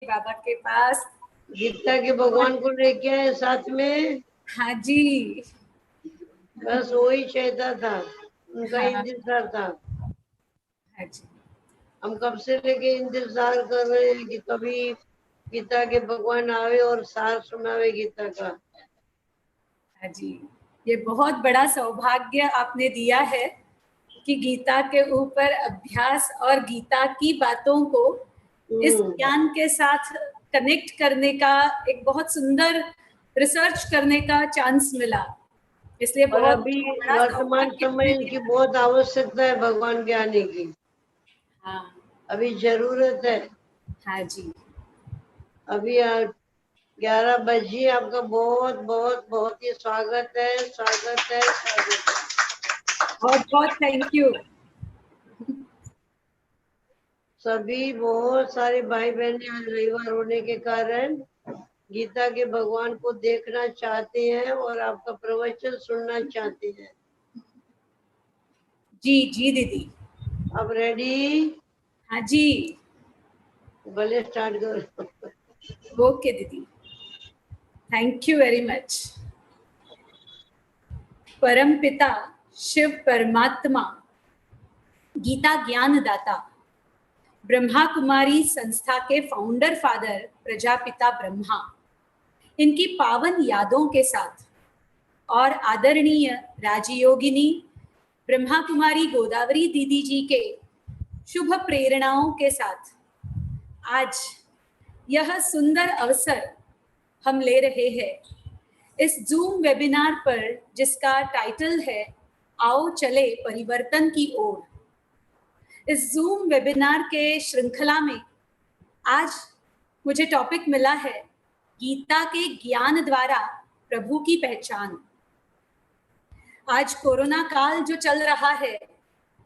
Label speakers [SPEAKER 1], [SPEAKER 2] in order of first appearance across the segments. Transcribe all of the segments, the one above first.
[SPEAKER 1] बाबा के पास।
[SPEAKER 2] गीता के भगवान को लेके आए साथ में।
[SPEAKER 1] हाँ जी,
[SPEAKER 2] बस वही चाहता था, उनका
[SPEAKER 1] हाँ,
[SPEAKER 2] इंतजार था।
[SPEAKER 1] हाँ जी,
[SPEAKER 2] हम कब से लेके इंतजार कर रहे हैं कि कभी गीता के भगवान आवे और सार सुनावे गीता का।
[SPEAKER 1] हाँ जी। ये बहुत बड़ा सौभाग्य आपने दिया है कि गीता के ऊपर अभ्यास और गीता की बातों को इस ज्ञान के साथ कनेक्ट करने का एक बहुत सुंदर रिसर्च करने का चांस मिला। इसलिए
[SPEAKER 2] और
[SPEAKER 1] बहुत
[SPEAKER 2] अभी
[SPEAKER 1] बड़ा
[SPEAKER 2] वर्तमान
[SPEAKER 1] सौभाग्य
[SPEAKER 2] समय
[SPEAKER 1] आपने
[SPEAKER 2] इनकी
[SPEAKER 1] दिया।
[SPEAKER 2] बहुत आवश्यकता है भगवान के आने की।
[SPEAKER 1] हाँ,
[SPEAKER 2] अभी जरूरत है।
[SPEAKER 1] हाँ जी,
[SPEAKER 2] अभी 11 बजे आपका बहुत बहुत बहुत ही स्वागत है, स्वागत है, स्वागत है।
[SPEAKER 1] बहुत बहुत थैंक यू।
[SPEAKER 2] सभी बहुत सारे भाई बहन आज रविवार होने के कारण गीता के भगवान को देखना चाहते हैं और आपका प्रवचन सुनना चाहते हैं।
[SPEAKER 1] जी जी दीदी।
[SPEAKER 2] अब रेडी?
[SPEAKER 1] हाँ जी,
[SPEAKER 2] भले स्टार्ट करो।
[SPEAKER 1] ओके दीदी, थैंक यू वेरी मच। परम पिता शिव परमात्मा, गीता ज्ञान दाता, ब्रह्मा कुमारी संस्था के फाउंडर फादर प्रजापिता ब्रह्मा, इनकी पावन यादों के साथ और आदरणीय राजयोगिनी ब्रह्मा कुमारी गोदावरी दीदी जी के शुभ प्रेरणाओं के साथ आज यह सुंदर अवसर हम ले रहे हैं इस जूम वेबिनार पर, जिसका टाइटल है आओ चले परिवर्तन की ओर। इस जूम वेबिनार के श्रृंखला में आज मुझे टॉपिक मिला है गीता के ज्ञान द्वारा प्रभु की पहचान। आज कोरोना काल जो चल रहा है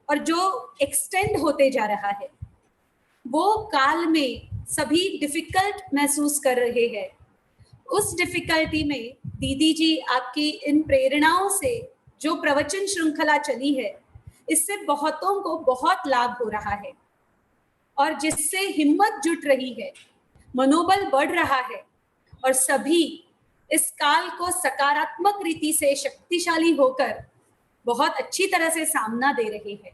[SPEAKER 1] और जो एक्सटेंड होते जा रहा है, वो काल में सभी डिफिकल्ट महसूस कर रहे हैं। उस डिफिकल्टी में दीदी जी आपकी इन प्रेरणाओं से जो प्रवचन श्रृंखला चली है, इससे बहुतों को बहुत लाभ हो रहा है और जिससे हिम्मत जुट रही है, मनोबल बढ़ रहा है और सभी इस काल को सकारात्मक रीति से शक्तिशाली होकर बहुत अच्छी तरह से सामना दे रहे हैं।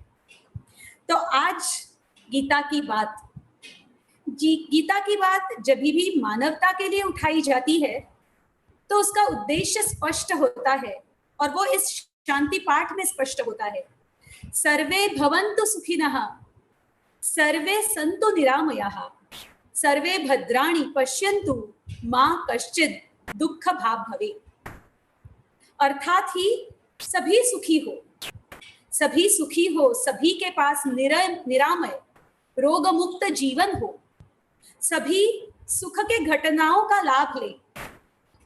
[SPEAKER 1] तो आज गीता की बात, गीता की बात जब भी मानवता के लिए उठाई जाती है तो उसका उद्देश्य स्पष्ट होता है और वो इस शांति पाठ में स्पष्ट होता है। सर्वे भवन्तु सुखिनः, सर्वे सन्तु निरामयाः, सर्वे भद्राणि पश्यन्तु मा कश्चित् दुःख भाग भवेत्। अर्थात ही सभी सुखी हो, सभी सुखी हो, सभी के पास निरामय रोग मुक्त जीवन हो, सभी सुख के घटनाओं का लाभ ले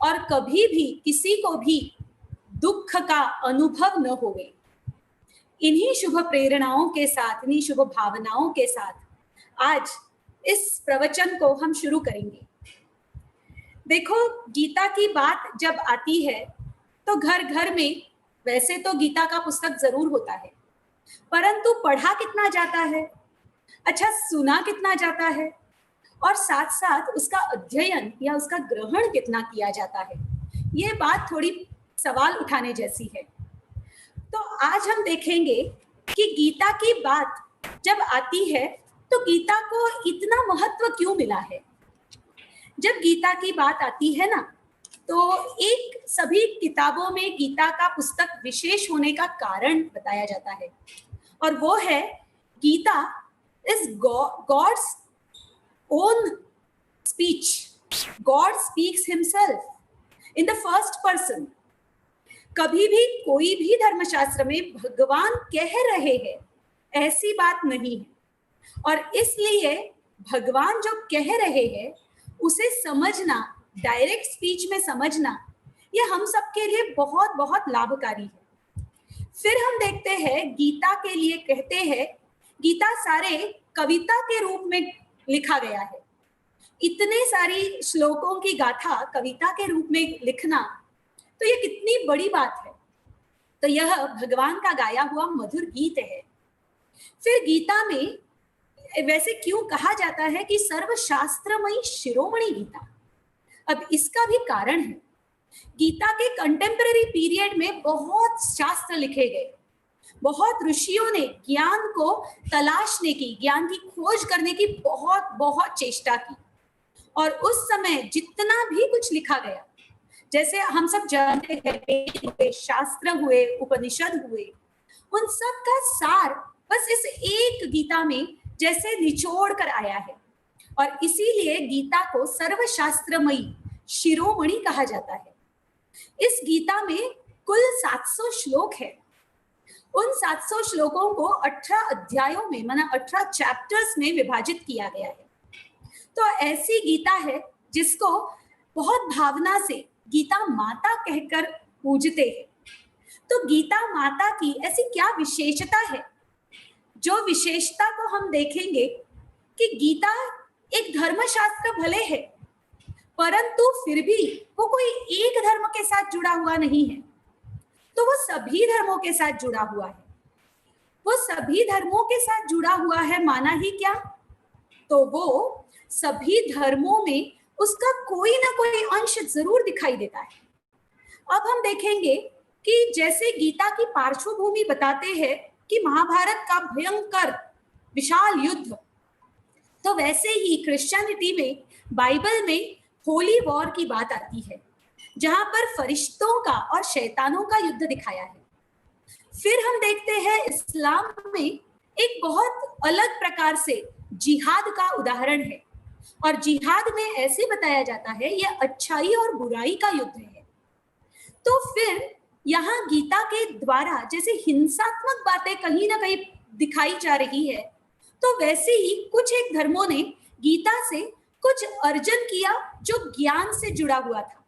[SPEAKER 1] और कभी भी किसी को भी दुख का अनुभव न होवे। इन्हीं शुभ प्रेरणाओं के साथ, इन्हीं शुभ भावनाओं के साथ आज इस प्रवचन को हम शुरू करेंगे। देखो, गीता की बात जब आती है तो घर घर में वैसे तो गीता का पुस्तक जरूर होता है, परंतु पढ़ा कितना जाता है, अच्छा सुना कितना जाता है और साथ साथ उसका अध्ययन या उसका ग्रहण कितना किया जाता है, ये बात थोड़ी सवाल उठाने जैसी है। तो आज हम देखेंगे कि गीता की बात जब आती है तो गीता को इतना महत्व क्यों मिला है। जब गीता की बात आती है ना, तो एक सभी किताबों में गीता का पुस्तक विशेष होने का कारण बताया जाता है और वो है Gita is God's own speech. God speaks himself in the first person. कभी भी कोई भी धर्मशास्त्र में भगवान कह रहे हैं ऐसी बात नहीं है और इसलिए भगवान जो कह रहे हैं उसे समझना, डायरेक्ट स्पीच में समझना, ये हम सबके लिए बहुत बहुत लाभकारी है। फिर हम देखते हैं गीता के लिए कहते हैं गीता सारे कविता के रूप में लिखा गया है। इतने सारी श्लोकों की गाथा कविता के रूप में लिखना, तो ये कितनी बड़ी बात है। तो यह भगवान का गाया हुआ मधुर गीत है। फिर गीता में वैसे क्यों कहा जाता है कि सर्वशास्त्रमयी शिरोमणि गीता? अब इसका भी कारण है। गीता के कंटेम्पररी पीरियड में बहुत शास्त्र लिखे गए, बहुत ऋषियों ने ज्ञान को तलाशने की, ज्ञान की खोज करने की बहुत बहुत चेष्टा की। और उस समय जितना भी कुछ लिखा गया, जैसे हम सब जानते हैं, वेद हुए, शास्त्र हुए, उपनिषद हुए, उन सब का सार बस इस एक गीता में जैसे निचोड़ कर आया है। और इसीलिए गीता को सर्वशास्त्रमयी शिरोमणि कहा जाता है। इस गीता में कुल 700 श्लोक है। उन 700 श्लोकों को 18 अध्यायों में, माना 18 चैप्टर्स में विभाजित किया गया है। तो ऐसी गीता है जिसको बहुत भावना से गीता माता कहकर पूजते हैं। तो गीता माता की ऐसी क्या विशेषता है? जो विशेषता को हम देखेंगे कि गीता एक धर्मशास्त्र भले है, परंतु फिर भी वो कोई एक धर्म के साथ जुड़ा हुआ नहीं है, तो वो सभी धर्मों के साथ जुड़ा हुआ है। वो सभी धर्मों के साथ जुड़ा हुआ है माना ही क्या? तो वो सभी धर्मों में उसका कोई ना कोई अंश जरूर दिखाई देता है। अब हम देखेंगे कि जैसे गीता की पार्श्वभूमि बताते हैं कि महाभारत का भयंकर विशाल युद्ध, तो वैसे ही क्रिश्चियनिटी में, बाइबल में होली वॉर की बात आती है, जहां पर फरिश्तों का और शैतानों का युद्ध दिखाया है। फिर हम देखते हैं इस्लाम में एक बहुत अलग प्रकार से जिहाद का उदाहरण है, और जिहाद में ऐसे बताया जाता है यह अच्छाई और बुराई का युद्ध है। तो फिर यहाँ गीता के द्वारा जैसे हिंसात्मक बातें कहीं ना कहीं दिखाई जा रही है, तो वैसे ही कुछ एक धर्मों ने गीता से कुछ अर्जन किया जो ज्ञान से जुड़ा हुआ था,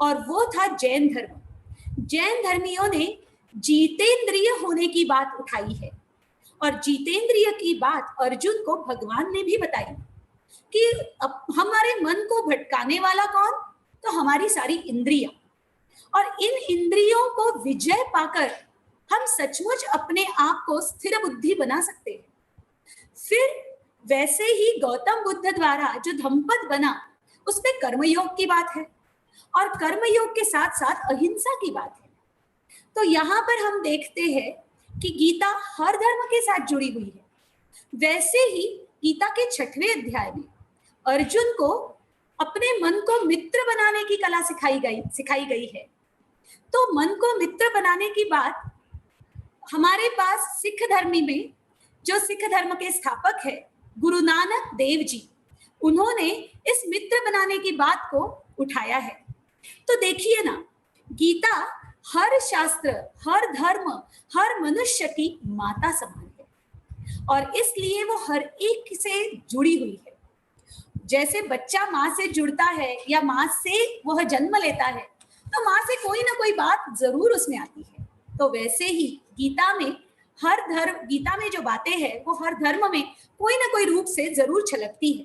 [SPEAKER 1] और वो था जैन धर्म। जैन धर्मियों ने जीतेंद्रिय होने की बात उठाई है, और जीतेंद्रिय की बात अर्जुन को भगवान ने भी बताई कि हमारे मन को भटकाने वाला कौन? तो हमारी सारी इंद्रियां। और इन इंद्रियों को विजय पाकर हम सचमुच अपने आप को स्थिर बुद्धि बना सकते हैं। फिर वैसे ही गौतम बुद्ध द्वारा जो धम्मपद बना, उसमें कर्मयोग की बात है, और कर्मयोग के साथ साथ अहिंसा की बात है। तो यहाँ पर हम देखते हैं कि गीता हर धर्म के साथ जुड़ी हुई है। वैसे ही गीता के 6वें अध्याय में अर्जुन को अपने मन को मित्र बनाने की कला सिखाई गई है। तो मन को मित्र बनाने की बात हमारे पास सिख धर्म में, जो सिख धर्म के स्थापक है गुरु नानक देव जी, उन्होंने इस मित्र बनाने की बात को उठाया है। तो देखिए ना, गीता हर शास्त्र, हर धर्म, हर मनुष्य की माता समान है, और इसलिए वो हर एक से जुड़ी हुई है। जैसे बच्चा माँ से जुड़ता है या माँ से वह जन्म लेता है, तो माँ से कोई ना कोई बात जरूर उसमें आती है। तो वैसे ही गीता में गीता में जो बातें हैं वो हर धर्म में कोई ना कोई रूप से जरूर छलकती है।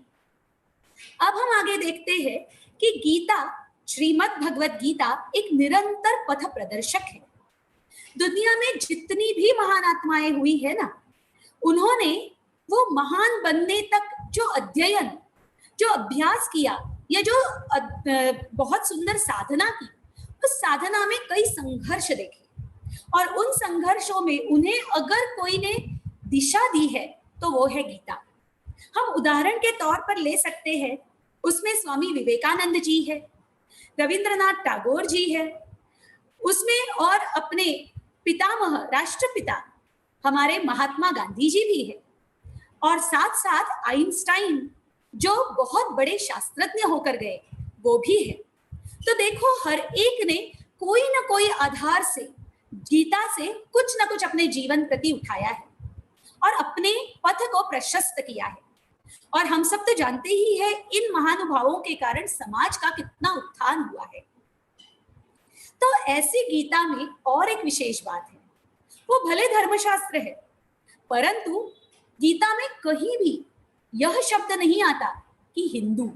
[SPEAKER 1] अब हम आगे देखते हैं कि गीता, श्रीमद् भगवत गीता एक निरंतर पथ प्रदर्शक है। दुनिया में जितनी भी महान आत्माएं हुई है ना, उन्होंने वो महान बनने तक जो अध्ययन, जो अभ्यास किया, या जो बहुत सुंदर साधना की, उस साधना में कई संघर्ष देखे, और उन संघर्षों में उन्हें अगर कोई ने दिशा दी है तो वो है गीता। हम उदाहरण के तौर पर ले सकते हैं, उसमें स्वामी विवेकानंद जी है, रविंद्रनाथ टैगोर जी है, उसमें और अपने पितामह, राष्ट्रपिता हमारे महात्मा गांधी जी भी है, और साथ साथ आइंस्टाइन जो बहुत बड़े शास्त्रज्ञ होकर गए, वो भी है। तो देखो, हर एक ने कोई ना कोई आधार से गीता से कुछ ना कुछ अपने जीवन प्रति उठाया है और अपने पथ को प्रशस्त किया है। और हम सब तो जानते ही है इन महानुभावों के कारण समाज का कितना उत्थान हुआ है। तो ऐसी गीता में और एक विशेष बात है, वो भले धर्मशास्त्र है, परंतु गीता में कहीं भी यह शब्द नहीं आता कि हिंदू,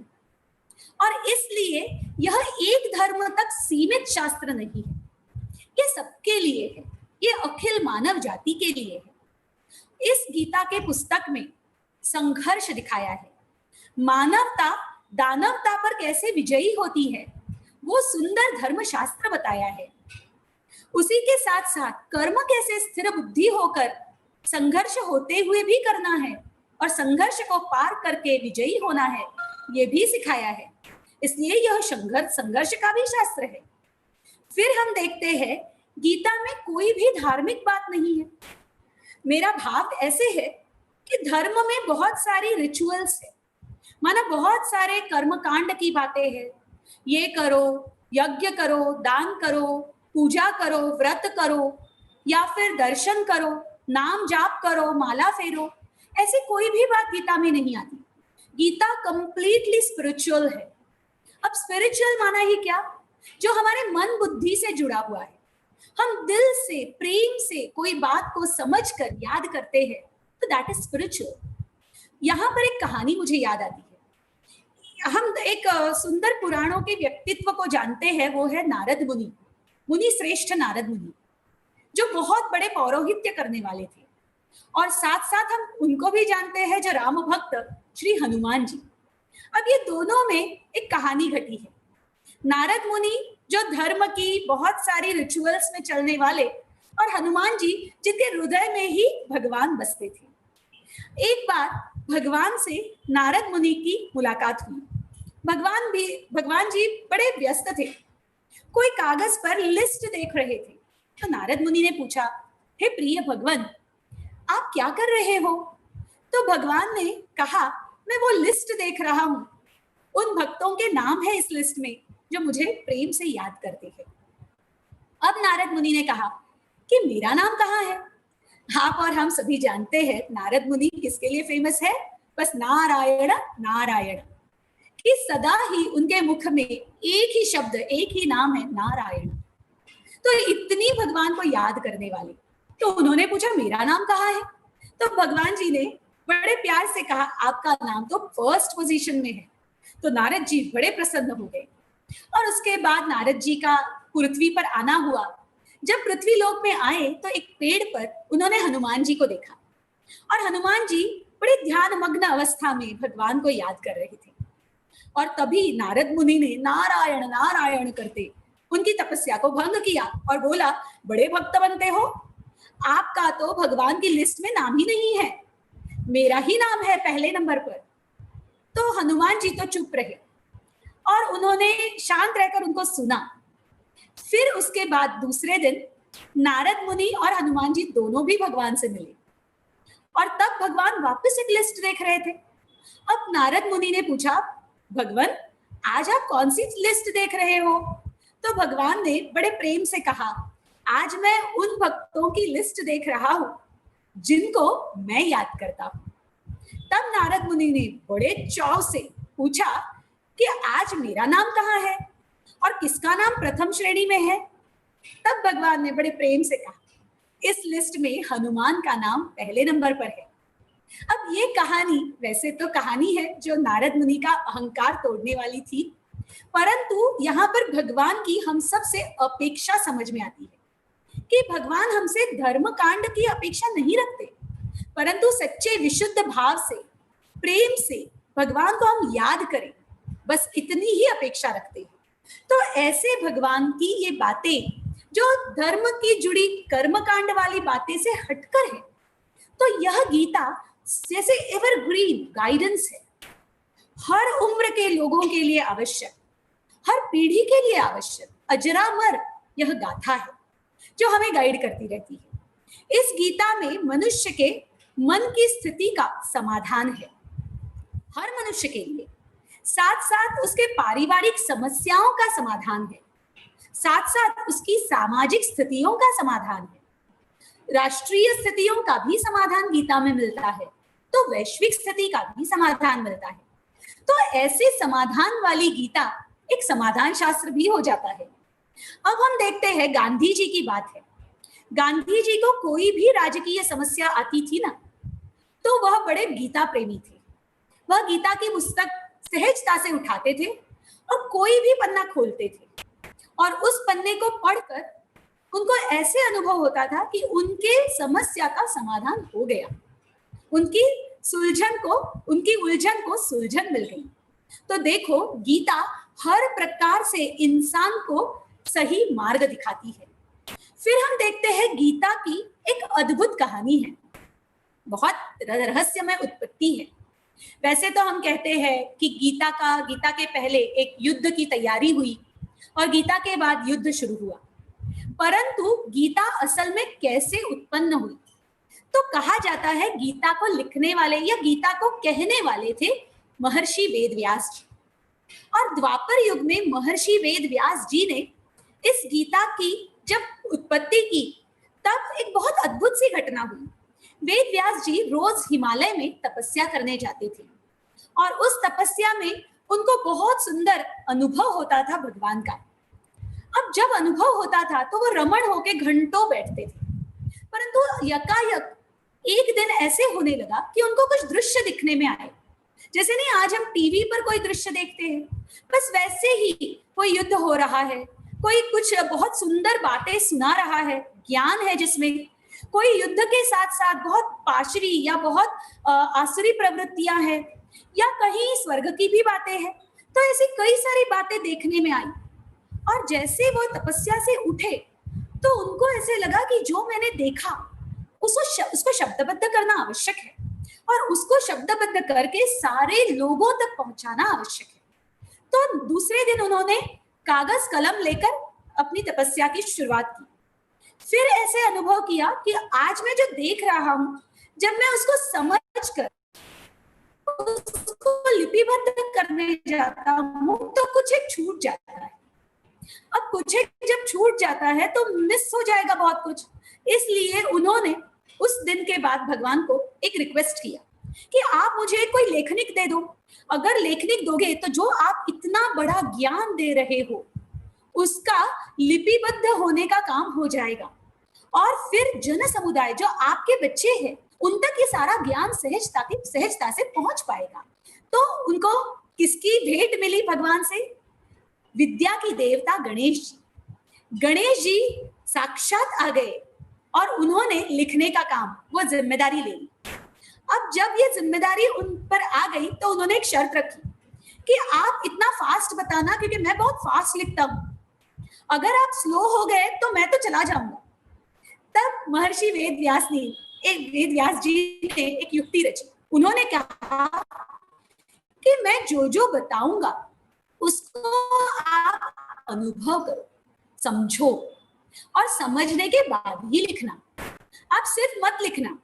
[SPEAKER 1] और इसलिए यह एक धर्म तक सीमित शास्त्र नहीं है, ये सबके लिए है, ये अखिल मानव जाति के लिए है। इस गीता के पुस्तक में संघर्ष दिखाया है। मानवता दानवता पर कैसे विजयी होती है वो सुंदर धर्मशास्त्र बताया है। उसी के साथ साथ कर्म कैसे स्थिर बुद्धि होकर संघर्ष होते हुए भी करना है और संघर्ष को पार करके विजयी होना है, ये भी सिखाया है। इसलिए यह संघर्ष का भी शास्त्र है। फिर हम देखते हैं गीता में कोई भी धार्मिक बात नहीं है। मेरा भाव ऐसे है कि धर्म में बहुत सारी रिचुअल्स है, माना बहुत सारे कर्मकांड की बातें हैं। ये करो, यज्ञ करो, दान करो, पूजा करो, व्रत करो, या फिर दर्शन करो, नाम जाप करो, माला फेरो, ऐसी कोई भी बात गीता में नहीं आती। गीता कंप्लीटली स्पिरिचुअल है। अब स्पिरिचुअल माना ही क्या? जो हमारे मन बुद्धि से जुड़ा हुआ है। हम दिल से प्रेम से कोई बात को समझकर याद करते हैं तो दैट इज स्पिरिचुअल। यहाँ पर एक कहानी मुझे याद आती है। हम एक सुंदर पुराणों के व्यक्तित्व को जानते हैं, वो है नारद मुनि, मुनि श्रेष्ठ नारद मुनि, जो बहुत बड़े पौरोहित्य करने वाले थे। और साथ साथ हम उनको भी जानते हैं जो राम भक्त श्री हनुमान जी। अब ये दोनों में एक कहानी घटी है। नारद मुनि जो धर्म की बहुत सारी रिचुअल्स में चलने वाले, और हनुमान जी जिनके हृदय में ही भगवान बसते थे। एक बार भगवान से नारद मुनि की मुलाकात हुई। भगवान जी बड़े व्यस्त थे, कोई कागज पर लिस्ट देख रहे थे। तो नारद मुनि ने पूछा, हे प्रिय भगवान, आप क्या कर रहे हो? तो भगवान ने कहा, मैं वो लिस्ट देख रहा हूं, उन भक्तों के नाम है इस लिस्ट में जो मुझे प्रेम से याद करते हैं। अब नारद मुनि ने कहा कि मेरा नाम कहाँ है? आप और हम सभी जानते हैं नारद मुनि किसके लिए फेमस है? बस नारायण नारायण, कि सदा ही उनके मुख में एक ही शब्द, एक ही नाम है, नारायण। तो इतनी भगवान को याद करने वाले, तो उन्होंने पूछा मेरा नाम कहाँ है? तो भगवान जी ने बड़े प्यार से कहा, आपका नाम तो फर्स्ट पोजीशन में है। तो नारद जी बड़े प्रसन्न हो गए। और उसके बाद नारद जी का पृथ्वी पर आना हुआ। जब पृथ्वी लोक में आए तो एक पेड़ पर उन्होंने हनुमान जी को देखा, और हनुमान जी बड़े ध्यान मग्न अवस्था में भगवान को याद कर रहे थे। और तभी नारद मुनि ने नारायण नारायण करते उनकी तपस्या को भंग किया और बोला, बड़े भक्त बनते हो, आपका तो भगवान की लिस्ट में नाम ही नहीं है, मेरा ही नाम है पहले नंबर पर। तो हनुमान जी तो चुप रहे और उन्होंने शांत रहकर उनको सुना। फिर उसके बाद दूसरे दिन नारद मुनि और हनुमान जी दोनों भी भगवान से मिले, और तब भगवान वापस एक लिस्ट देख रहे थे। अब नारद मुनि ने पूछा, भगवान आज आप कौन सी लिस्ट देख रहे हो? तो भगवान ने बड़े प्रेम से कहा, आज मैं उन भक्तों की लिस्ट देख रहा हूं जिनको मैं याद करता हूं। तब नारद मुनि ने बड़े चाव से पूछा कि आज मेरा नाम कहाँ है और किसका नाम प्रथम श्रेणी में है? तब भगवान ने बड़े प्रेम से कहा, इस लिस्ट में हनुमान का नाम पहले नंबर पर है। अब ये कहानी वैसे तो कहानी है जो नारद मुनि का अहंकार तोड़ने वाली थी, परंतु यहाँ पर भगवान की हम सब से अपेक्षा समझ में आती है कि भगवान हमसे धर्म कांड की अपेक्षा नहीं रखते, परंतु सच्चे विशुद्ध भाव से, प्रेम से भगवान को हम याद करें, बस इतनी ही अपेक्षा रखते हैं। तो ऐसे भगवान की ये बातें जो धर्म की जुड़ी कर्मकांड वाली बातें से हटकर है, तो यह गीता जैसे एवरग्रीन गाइडेंस है, हर उम्र के लोगों के लिए आवश्यक, हर पीढ़ी के लिए आवश्यक, अजरामर यह गाथा है जो हमें गाइड करती रहती है। इस गीता में मनुष्य के मन की स्थिति का समाधान है, हर मनुष्य के लिए, साथ साथ उसके पारिवारिक समस्याओं का समाधान है, साथ साथ उसकी सामाजिक स्थितियों का समाधान है, राष्ट्रीय स्थितियों का भी समाधान गीता में मिलता है, तो वैश्विक स्थिति का भी समाधान मिलता है। तो ऐसे समाधान वाली गीता एक समाधान शास्त्र भी हो जाता है। अब हम देखते हैं गांधी जी की बात है। गांधी जी को कोई भी राजकीय समस्या आती थी ना, तो वह बड़े गीता प्रेमी थे। वह गीता की पुस्तक सहजता से उठाते थे और कोई भी पन्ना खोलते थे, और उस पन्ने को पढ़कर उनको ऐसे अनुभव होता था कि उनके समस्या का समाधान हो गया, उनकी उनकी उलझन को सुलझन मिल गई। तो देखो, गीता हर प्रकार से इंसान को सही मार्ग दिखाती है। फिर हम देखते हैं गीता की एक अद्भुत कहानी है, बहुत रहस्यमय उत्पत्ति है। वैसे तो हम कहते हैं कि गीता के पहले एक युद्ध की तैयारी हुई और गीता के बाद युद्ध शुरू हुआ, परंतु गीता असल में कैसे उत्पन्न हुई? तो कहा जाता है गीता को लिखने वाले या गीता को कहने वाले थे महर्षि वेदव्यास जी। और द्वापर युग में महर्षि वेदव्यास जी ने इस गीता की जब उत्पत्ति की, तब एक बहुत अद्भुत सी घटना हुई। वेदव्यास जी रोज हिमालय में तपस्या करने जाते थे और उस तपस्या में उनको बहुत सुंदर अनुभव होता था भगवान का। अब जब अनुभव होता था तो वो रमण होके घंटों बैठते थे, परंतु यकायक एक दिन ऐसे होने लगा कि उनको कुछ दृश्य दिखने में आए। जैसे नहीं आज हम टीवी पर कोई दृश्य देखते हैं, बस वैसे ही कोई युद्ध हो रहा है, कोई कुछ बहुत सुंदर बातें सुना रहा है, ज्ञान है जिसमें, कोई युद्ध के साथ साथ बहुत पाशरी या बहुत आसुरी प्रवृत्तियां हैं, या कहीं स्वर्ग की भी बातें हैं। तो ऐसी कई सारी बातें देखने में आई और जैसे वो तपस्या से उठे तो उनको ऐसे लगा कि जो मैंने देखा उसको शब्दबद्ध करना आवश्यक है और उसको शब्दबद्ध करके सारे लोगों तक पहुंचाना आवश्यक है। तो दूसरे दिन उन्होंने कागज कलम लेकर अपनी तपस्या की शुरुआत की। फिर ऐसे अनुभव किया कि आज मैं जो देख रहा हूं, जब मैं उसको समझकर उसको लिपिबद्ध करने जाता हूं तो कुछ एक छूट जाता है। अब कुछ एक जब छूट जाता है तो मिस हो जाएगा बहुत कुछ। इसलिए उन्होंने उस दिन के बाद भगवान को एक रिक्वेस्ट किया कि आप मुझे कोई लेखनिक दे दो। अगर लेखनिक दोगे तो जो आप इतना बड़ा ज्ञान दे रहे हो उसका लिपिबद्ध होने का काम हो जाएगा और फिर जन समुदाय जो आपके बच्चे हैं उन तक ये सारा ज्ञान सहजता से पहुंच पाएगा। तो उनको किसकी भेंट मिली भगवान से? विद्या की देवता गणेश जी। गणेश जी साक्षात आ गए और उन्होंने लिखने का काम, वो जिम्मेदारी ले ली। अब जब ये जिम्मेदारी उन पर आ गई तो उन्होंने एक शर्त रखी कि आप इतना फास्ट बताना, क्योंकि मैं बहुत फास्ट लिखता हूं, अगर आप स्लो हो गए तो मैं तो चला जाऊंगा। तब महर्षि वेदव्यास जी ने एक युक्ति रची। उन्होंने कहा कि मैं जो जो बताऊंगा उसको आप अनुभव करो, समझो और समझने के बाद ही लिखना, आप सिर्फ मत लिखना।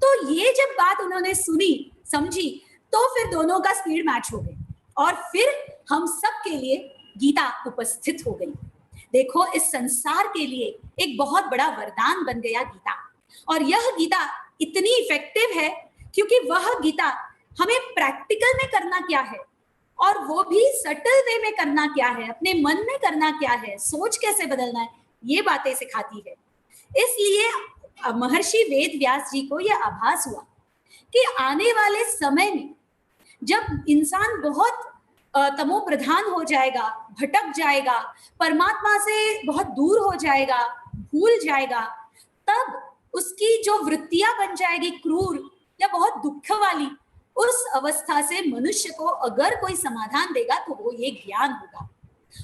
[SPEAKER 1] तो ये जब बात उन्होंने सुनी समझी तो फिर दोनों का स्पीड मैच हो गई और फिर हम सब के लिए गीता उपस्थित हो गई। देखो, इस संसार के लिए एक बहुत बड़ा वरदान बन गया गीता। और यह गीता इतनी इफेक्टिव है क्योंकि वह गीता हमें प्रैक्टिकल में करना क्या है और वो भी सटल वे में करना क्या है, अपने मन में करना क्या है, सोच कैसे बदलना है, ये बातें सिखाती है। इसलिए महर्षि वेदव्यास जी को यह आभास हुआ कि आने वाले समय में जब इंसान बहुत तमो प्रधान हो जाएगा, भटक जाएगा, परमात्मा से बहुत दूर हो जाएगा, भूल जाएगा, तब उसकी जो वृत्तियां बन जाएगी क्रूर या बहुत दुख वाली, उस अवस्था से मनुष्य को अगर कोई समाधान देगा तो वो ये ज्ञान होगा।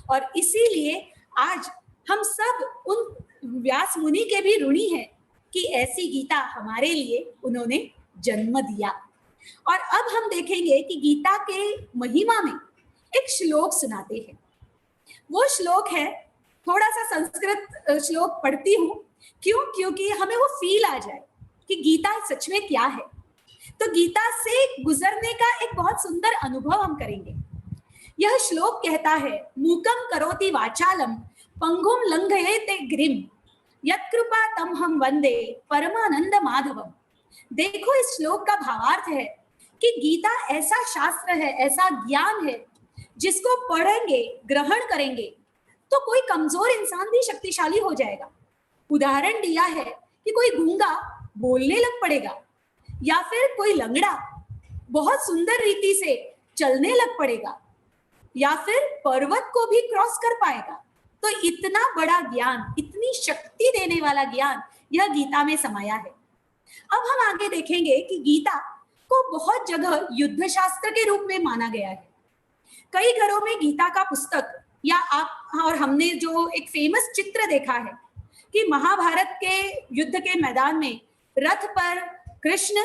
[SPEAKER 1] और इसीलिए आज हम सब उन व्यास मुनि के भी ऋणी हैं कि ऐसी गीता हमारे लिए उन्होंने जन्म दिया। और अब हम देखेंगे कि गीता के महिमा में एक श्लोक सुनाते हैं। वो श्लोक है, थोड़ा सा संस्कृत श्लोक पढ़ती हूँ, क्योंकि हमें वो फील आ जाए कि गीता सच में क्या है। तो गीता से गुजरने का एक बहुत सुंदर अनुभव हम करेंगे। यह श्लोक कहता है, मूकम करोति वाचालम पंगुम लंघयते गिरिम यत्कृपा तम हम वंदे परमानंद माधवम। देखो, इस श्लोक का भावार्थ है कि गीता ऐसा शास्त्र है, ऐसा ज्ञान है जिसको पढ़ेंगे, ग्रहण करेंगे तो कोई कमजोर इंसान भी शक्तिशाली हो जाएगा। उदाहरण दिया है कि कोई गूंगा बोलने लग पड़ेगा या फिर कोई लंगड़ा बहुत सुंदर रीति से चलने लग पड़ेगा या फिर पर्वत को भी क्रॉस कर पाएगा। तो इतना बड़ा ज्ञान, इतनी शक्ति देने वाला ज्ञान यह गीता में समाया है। अब हम आगे देखेंगे कि गीता को बहुत जगह युद्ध शास्त्र के रूप में माना गया है। कई घरों में गीता का पुस्तक या आप और हमने जो एक फेमस चित्र देखा है कि महाभारत के युद्ध के मैदान में रथ पर कृष्ण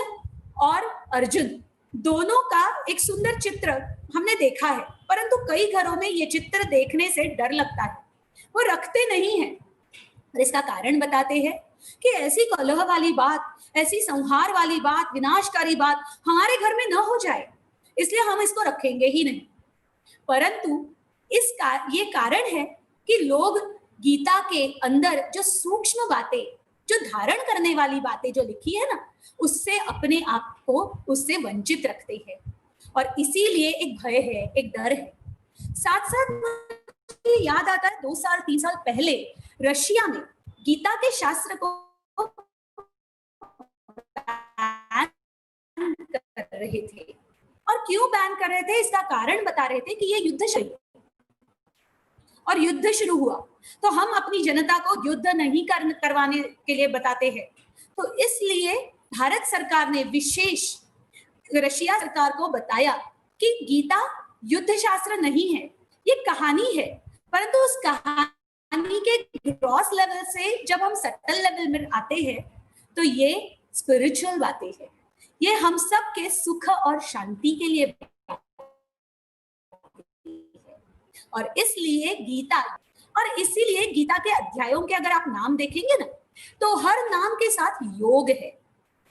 [SPEAKER 1] और अर्जुन दोनों का एक सुंदर चित्र हमने देखा है, परंतु कई घरों में ये चित्र देखने से डर लगता है, वो रखते नहीं है। और इसका कारण बताते हैं कि ऐसी कलह वाली बात, ऐसी संहार वाली बात, विनाशकारी बात हमारे घर में न हो जाए, इसलिए हम इसको रखेंगे ही नहीं। परंतु ये कारण है कि लोग गीता के अंदर जो सूक्ष्म बातें, जो धारण करने वाली बातें जो लिखी है ना, उससे अपने आप को उससे वंचित रखते हैं, और इसीलिए एक भय है, एक डर है। साथ साथ मुझे याद आता है 2 साल 3 साल पहले रशिया में गीता के शास्त्र को बैन कर रहे थे। और क्यों बैन कर रहे थे, इसका कारण बता रहे थे कि ये युद्ध शुरू, और युद्ध शुरू हुआ तो हम अपनी जनता को युद्ध नहीं करवाने के लिए बताते हैं। तो इसलिए भारत सरकार ने विशेष रशिया सरकार को बताया कि गीता युद्ध शास्त्र नहीं है, ये कहानी है, परंतु उस कहानी के ग्रॉस लेवल से जब हम सटल लेवल में आते हैं तो ये स्पिरिचुअल बातें हैं, ये हम सब के सुख और शांति के लिए, और इसलिए गीता, और इसीलिए गीता के अध्यायों के अगर आप नाम देखेंगे ना, तो हर नाम के साथ योग है।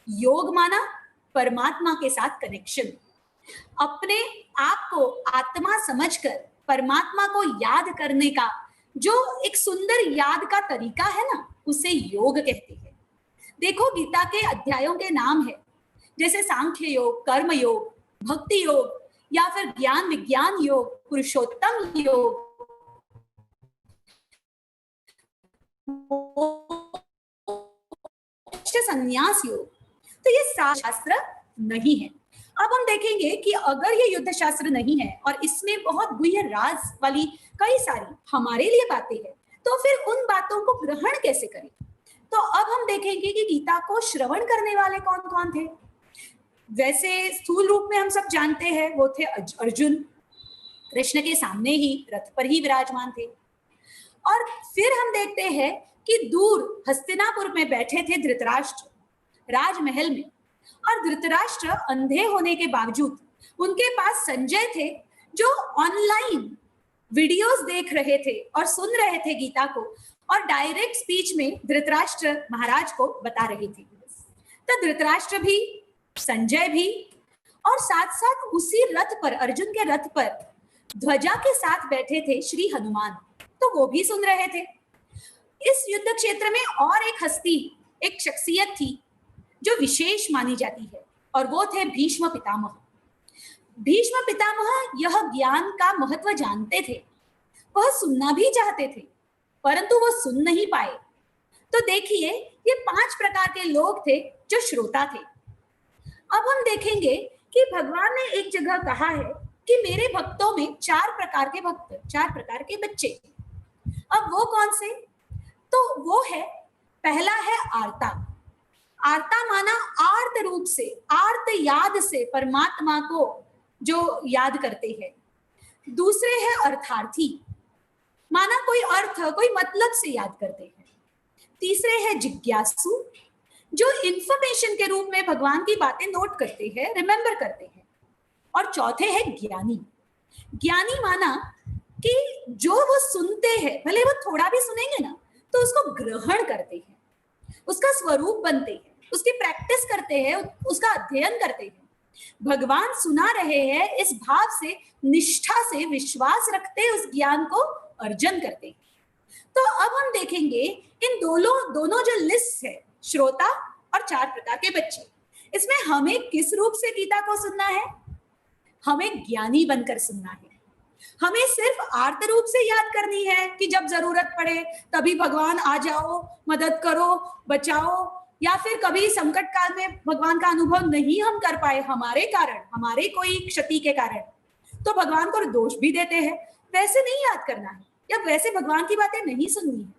[SPEAKER 1] योग माना परमात्मा के साथ कनेक्शन, अपने आप को आत्मा समझकर परमात्मा को याद करने का जो एक सुंदर याद का तरीका है ना, उसे योग कहते हैं। देखो गीता के अध्यायों के नाम है जैसे सांख्य योग, कर्म योग, भक्ति योग, या फिर ज्ञान विज्ञान योग, पुरुषोत्तम योग, संन्यास योग। तो ये शास्त्र नहीं है। अब हम देखेंगे कि अगर ये युद्ध शास्त्र नहीं है और इसमें बहुत गुह्य राज वाली कई सारी हमारे लिए बातें हैं, तो फिर उन बातों को ग्रहण कैसे करें। तो अब हम देखेंगे कि गीता को श्रवण करने वाले कौन कौन थे। वैसे स्थूल रूप में हम सब जानते हैं वो थे अर्जुन, कृष्ण के सामने ही रथ पर ही विराजमान थे। और फिर हम देखते हैं कि दूर हस्तिनापुर में बैठे थे धृतराष्ट्र राजमहल में, और धृतराष्ट्र अंधे होने के बावजूद उनके पास संजय थे जो ऑनलाइन वीडियोस देख रहे थे और सुन रहे थे गीता को, और डायरेक्ट स्पीच में धृतराष्ट्र महाराज को बता रहे थे। तो धृतराष्ट्र भी, संजय भी, और साथ साथ उसी रथ पर, अर्जुन के रथ पर ध्वजा के साथ बैठे थे श्री हनुमान, तो वो भी सुन रहे थे। इस युद्ध क्षेत्र में और एक हस्ती, एक शख्सियत थी जो विशेष मानी जाती है, और वो थे भीष्म पितामह। भीष्म पितामह यह ज्ञान का महत्व जानते थे, वह सुनना भी चाहते थे, परंतु वो सुन नहीं पाए। तो देखिए ये 5 प्रकार के लोग थे जो श्रोता थे। अब हम देखेंगे कि भगवान ने एक जगह कहा है कि मेरे भक्तों में 4 प्रकार के भक्त, 4 प्रकार के बच्चे। अब वो कौन से? तो वो है, पहला है आर्ता। आर्ता माना आर्त रूप से, आर्त याद से परमात्मा को जो याद करते हैं। दूसरे है अर्थार्थी, माना कोई अर्थ, कोई मतलब से याद करते हैं। तीसरे है जिज्ञासु, जो इंफॉर्मेशन के रूप में भगवान की बातें नोट करते हैं, रिमेंबर करते हैं। और चौथे है ज्ञानी। ज्ञानी माना कि जो वो सुनते हैं, भले वो थोड़ा भी सुनेंगे ना, तो उसको ग्रहण करते हैं, उसका स्वरूप बनते हैं, उसकी प्रैक्टिस करते हैं, उसका अध्ययन करते हैं। भगवान सुना रहे हैं इस भाव से, निष्ठा से, विश्वास रखते उस ज्ञान को अर्जन करते हैं। तो अब हम देखेंगे इन दोनों जो लिस्ट है, श्रोता और 4 प्रकार के बच्चे, इसमें हमें किस रूप से गीता को सुनना है? हमें ज्ञानी बनकर सुनना है। हमें सिर्फ आर्त रूप से याद करनी है कि जब जरूरत पड़े तभी भगवान आ जाओ, मदद करो, बचाओ, या फिर कभी संकट काल में भगवान का अनुभव नहीं हम कर पाए हमारे कारण, हमारे कोई क्षति के कारण, तो भगवान को दोष भी देते हैं। वैसे नहीं याद करना है, या वैसे भगवान की बातें नहीं सुननी है,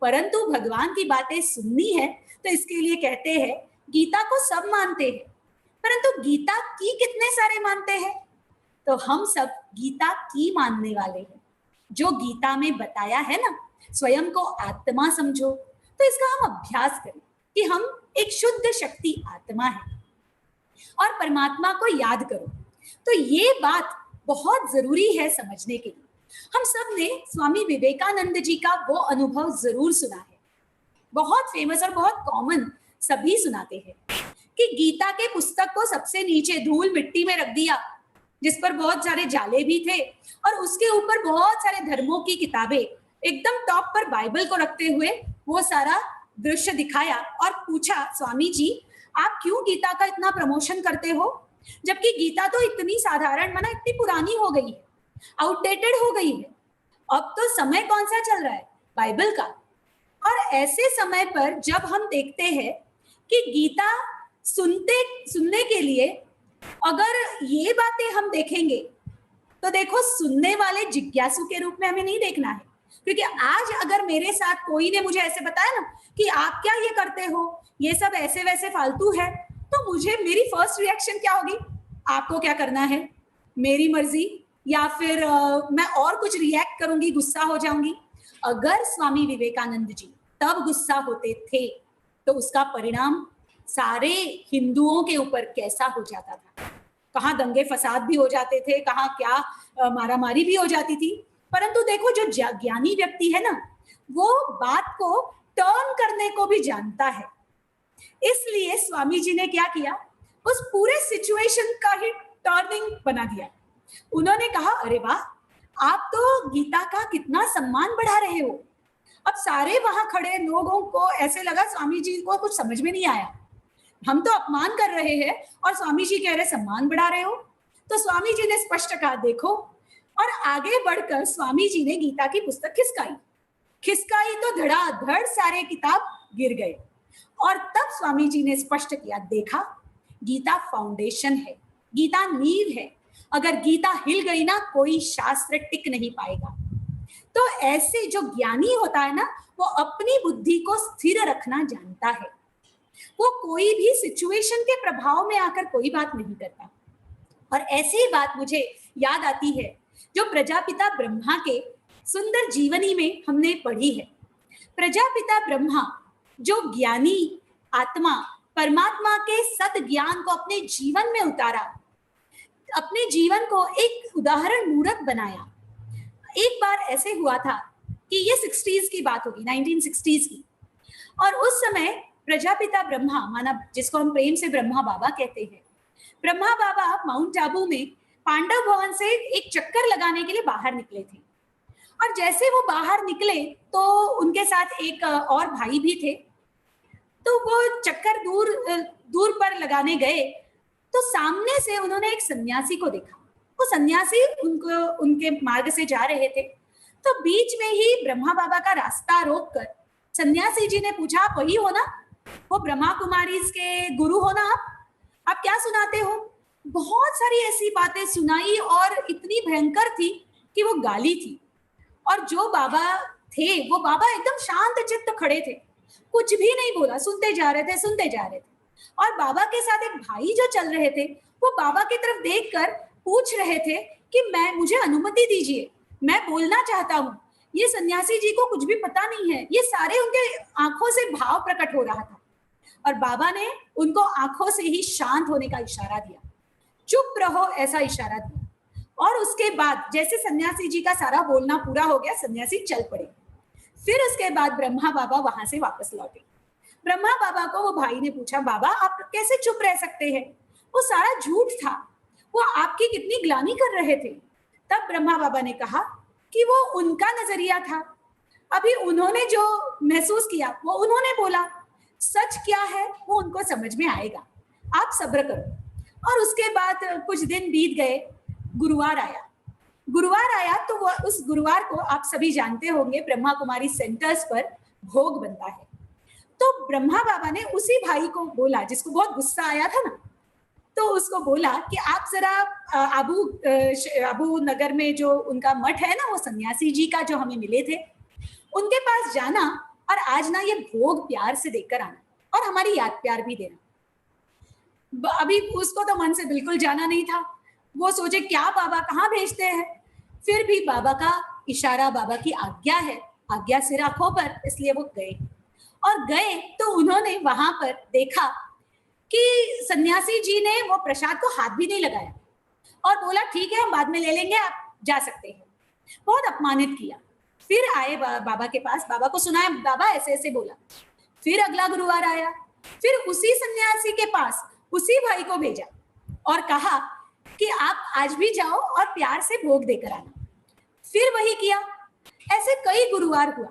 [SPEAKER 1] परंतु भगवान की बातें सुननी है। तो इसके लिए कहते हैं, गीता को सब मानते हैं, परंतु गीता की कितने सारे मानते हैं? तो हम सब गीता की मानने वाले हैं। जो गीता में बताया है ना, स्वयं को आत्मा समझो, तो इसका हम अभ्यास करें कि हम एक शुद्ध शक्ति आत्मा है और परमात्मा को याद करो। तो ये बात बहुत जरूरी है समझने के लिए। हम सब ने स्वामी विवेकानंद जी का वो अनुभव जरूर सुना है, बहुत फेमस और बहुत कॉमन, सभी सुनाते हैं कि गीता के पुस्तक को सबसे नीचे धूल मिट्टी में रख दिया, जिस पर बहुत सारे जाले भी थे, और उसके ऊपर बहुत सारे धर्मों की किताबें, एकदम टॉप पर बाइबल को रखते हुए वो सारा दृश्य दिखाया और पूछा, स्वामी जी आप क्यों गीता का इतना प्रमोशन करते हो, जबकि गीता तो इतनी साधारण, माना इतनी पुरानी हो गई है, आउटडेटेड हो गई है। अब तो समय कौन सा चल रहा है? बाइबल का। और ऐसे समय पर जब हम देखते हैं कि गीता सुनने के लिए अगर ये बातें हम देखेंगे, तो देखो सुनने वाले जिज्ञासु के रूप में हमें नहीं देखना है। क्योंकि आज अगर मेरे साथ कोई ने मुझे ऐसे बताया ना कि आप क्या ये करते हो, ये सब ऐसे वैसे फालतू है, तो मुझे मेरी फर्स्ट रिएक्शन क्या होगी? आपको क्या करना है, मेरी मर्जी, या फिर मैं और कुछ रिएक्ट करूंगी, गुस्सा हो जाऊंगी। अगर स्वामी विवेकानंद जी तब गुस्सा होते थे तो उसका परिणाम सारे हिंदुओं के ऊपर कैसा हो जाता था। कहाँ दंगे फसाद भी हो जाते थे, कहाँ क्या मारामारी भी हो जाती थी। परंतु देखो जो ज्ञानी व्यक्ति है ना, वो बात को टर्न करने को भी जानता है। इसलिए स्वामी जी ने क्या किया, उस पूरे सिचुएशन का ही टर्निंग बना दिया। उन्होंने कहा, अरे वाह, आप तो गीता का कितना सम्मान बढ़ा रहे हो। अब सारे वहां खड़े लोगों को ऐसे लगा स्वामी जी को कुछ समझ में नहीं आया, हम तो अपमान कर रहे हैं और स्वामी जी कह रहे सम्मान बढ़ा रहे हो। तो स्वामी जी ने स्पष्ट कहा, देखो, और आगे बढ़कर स्वामी जी ने गीता की पुस्तक खिसकाई तो धड़ाधड़ सारे किताब गिर गए। और तब स्वामी जी ने स्पष्ट किया, देखा, गीता फाउंडेशन है, गीता नींव है, अगर गीता हिल गई ना, कोई शास्त्र टिक नहीं पाएगा। तो ऐसे जो ज्ञानी होता है ना, वो अपनी बुद्धि को स्थिर रखना जानता है, वो कोई भी सिचुएशन के प्रभाव में आकर कोई बात नहीं करता। और ऐसी ही बात मुझे याद आती है जो प्रजापिता ब्रह्मा के सुंदर जीवनी में हमने पढ़ी है। प्रजापिता ब्रह्मा जो ज्ञानी आत्मा परमात्मा के सत ज्ञान को अपने जीवन में उतारा, अपने जीवन को एक उदाहरण मूर्त बनाया। एक बार ऐसे हुआ था कि ये 60s की बात होगी, 1960s की, और उस समय प्रजापिता ब्रह्मा, माना जिसको हम प्रेम से ब्रह्मा बाबा कहते हैं, ब्रह्मा बाबा माउंट आबू में पांडव भवन से एक चक्कर लगाने के लिए बाहर निकले थे। और जैसे वो बाहर निकले तो उनके साथ एक और भाई भी थे। तो वो चक्कर दूर पर लगाने गए तो सामने से उन्होंने एक सन्यासी को देखा। वो सन्यासी उनके मार्ग से जा रहे थे। तो बीच में ही ब्रह्मा बाबा का रास्ता रोककर सन्यासी जी ने पूछा, आप वही हो ना, वो ब्रह्मा कुमारी के गुरु हो ना आप क्या सुनाते हो? बहुत सारी ऐसी बातें सुनाई और इतनी भयंकर थी कि वो गाली थी। और जो बाबा थे वो बाबा एकदम शांत चित्त खड़े थे, कुछ भी नहीं बोला, सुनते जा रहे थे। और बाबा के साथ एक भाई जो चल रहे थे, वो बाबा की तरफ देखकर पूछ रहे थे कि मुझे अनुमति दीजिए, मैं बोलना चाहता हूँ। ये सन्यासी जी को कुछ भी पता नहीं है, ये सारे उनके आंखों से भाव प्रकट हो रहा था। और बाबा ने उनको आंखों से ही शांत होने का इशारा दिया, चुप रहो ऐसा इशारा दिया। और उसके बाद जैसे सन्यासी जी का सारा बोलना पूरा हो गया, सन्यासी चल पड़े। फिर उसके बाद ब्रह्मा बाबा वहां से वापस लौटे। ब्रह्मा बाबा को वो भाई ने पूछा, बाबा आप कैसे चुप रह सकते हैं, वो सारा झूठ था, वो आपकी कितनी ग्लानि कर रहे थे। तब ब्रह्मा बाबा ने कहा कि वो उनका नजरिया था, अभी उन्होंने जो महसूस किया वो उन्होंने बोला, सच क्या है वो उनको समझ में आएगा, आप सब्र करो। और उसके बाद कुछ दिन बीत गए, गुरुवार आया तो वो उस गुरुवार को आप सभी जानते होंगे ब्रह्मा कुमारी सेंटर्स पर भोग बनता है। तो ब्रह्मा बाबा ने उसी भाई को बोला जिसको बहुत गुस्सा आया था ना, तो उसको बोला कि आप जरा अबू नगर में जो उनका मठ है ना, वो सन्यासी जी का जो हमें मिले थे, उनके पास जाना और आज ना ये भोग प्यार से देकर आना और हमारी याद प्यार भी देना। अभी उसको तो मन से बिल्कुल जाना नहीं था। वो सोचे क्या बाबा कहाँ भेजते हैं, फिर भी बाबा का इशारा, बाबा की आज्ञा है, आज्ञा सिर आंखों पर, इसलिए वो गए। और गए तो उन्होंने वहां पर देखा कि सन्यासी जी ने वो प्रसाद को हाथ भी नहीं लगाया और बोला ठीक है हम बाद में ले लेंगे, आप जा सकते हैं। बहुत अपमानित किया। फिर आए बाबा के पास, बाबा को सुनाया बाबा ऐसे ऐसे बोला। फिर अगला गुरुवार आया, फिर उसी सन्यासी के पास उसी भाई को भेजा और कहा कि आप आज भी जाओ और प्यार से भोग देकर आना। फिर वही किया। ऐसे कई गुरुवार हुआ,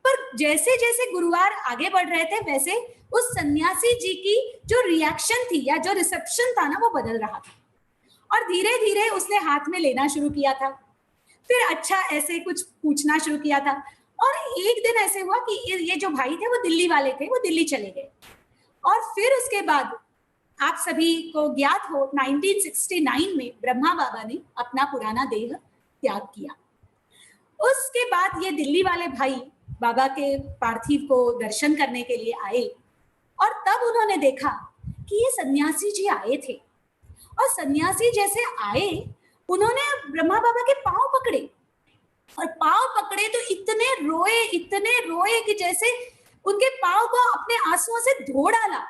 [SPEAKER 1] पर जैसे जैसे गुरुवार आगे बढ़ रहे थे वैसे उस सन्यासी जी की जो रिएक्शन थी या जो रिसेप्शन था ना वो बदल रहा था। और धीरे धीरे उसने हाथ में लेना शुरू किया था, फिर अच्छा ऐसे कुछ पूछना शुरू किया था। और एक दिन ऐसे हुआ कि ये जो भाई थे वो दिल्ली वाले थे, वो दिल्ली चले गए। और फिर उसके बाद आप सभी को ज्ञात हो 1969 में ब्रह्मा बाबा ने अपना पुराना देह त्याग किया। उसके बाद ये दिल्ली वाले भाई बाबा के पार्थिव को दर्शन करने के लिए आए और तब उन्होंने देखा कि ये सन्यासी जी आए थे। और सन्यासी जैसे आए उन्होंने ब्रह्मा बाबा के पांव पकड़े और पांव पकड़े तो इतने रोए कि जैसे उनके पांव को अपने आंसुओं से धो डाला।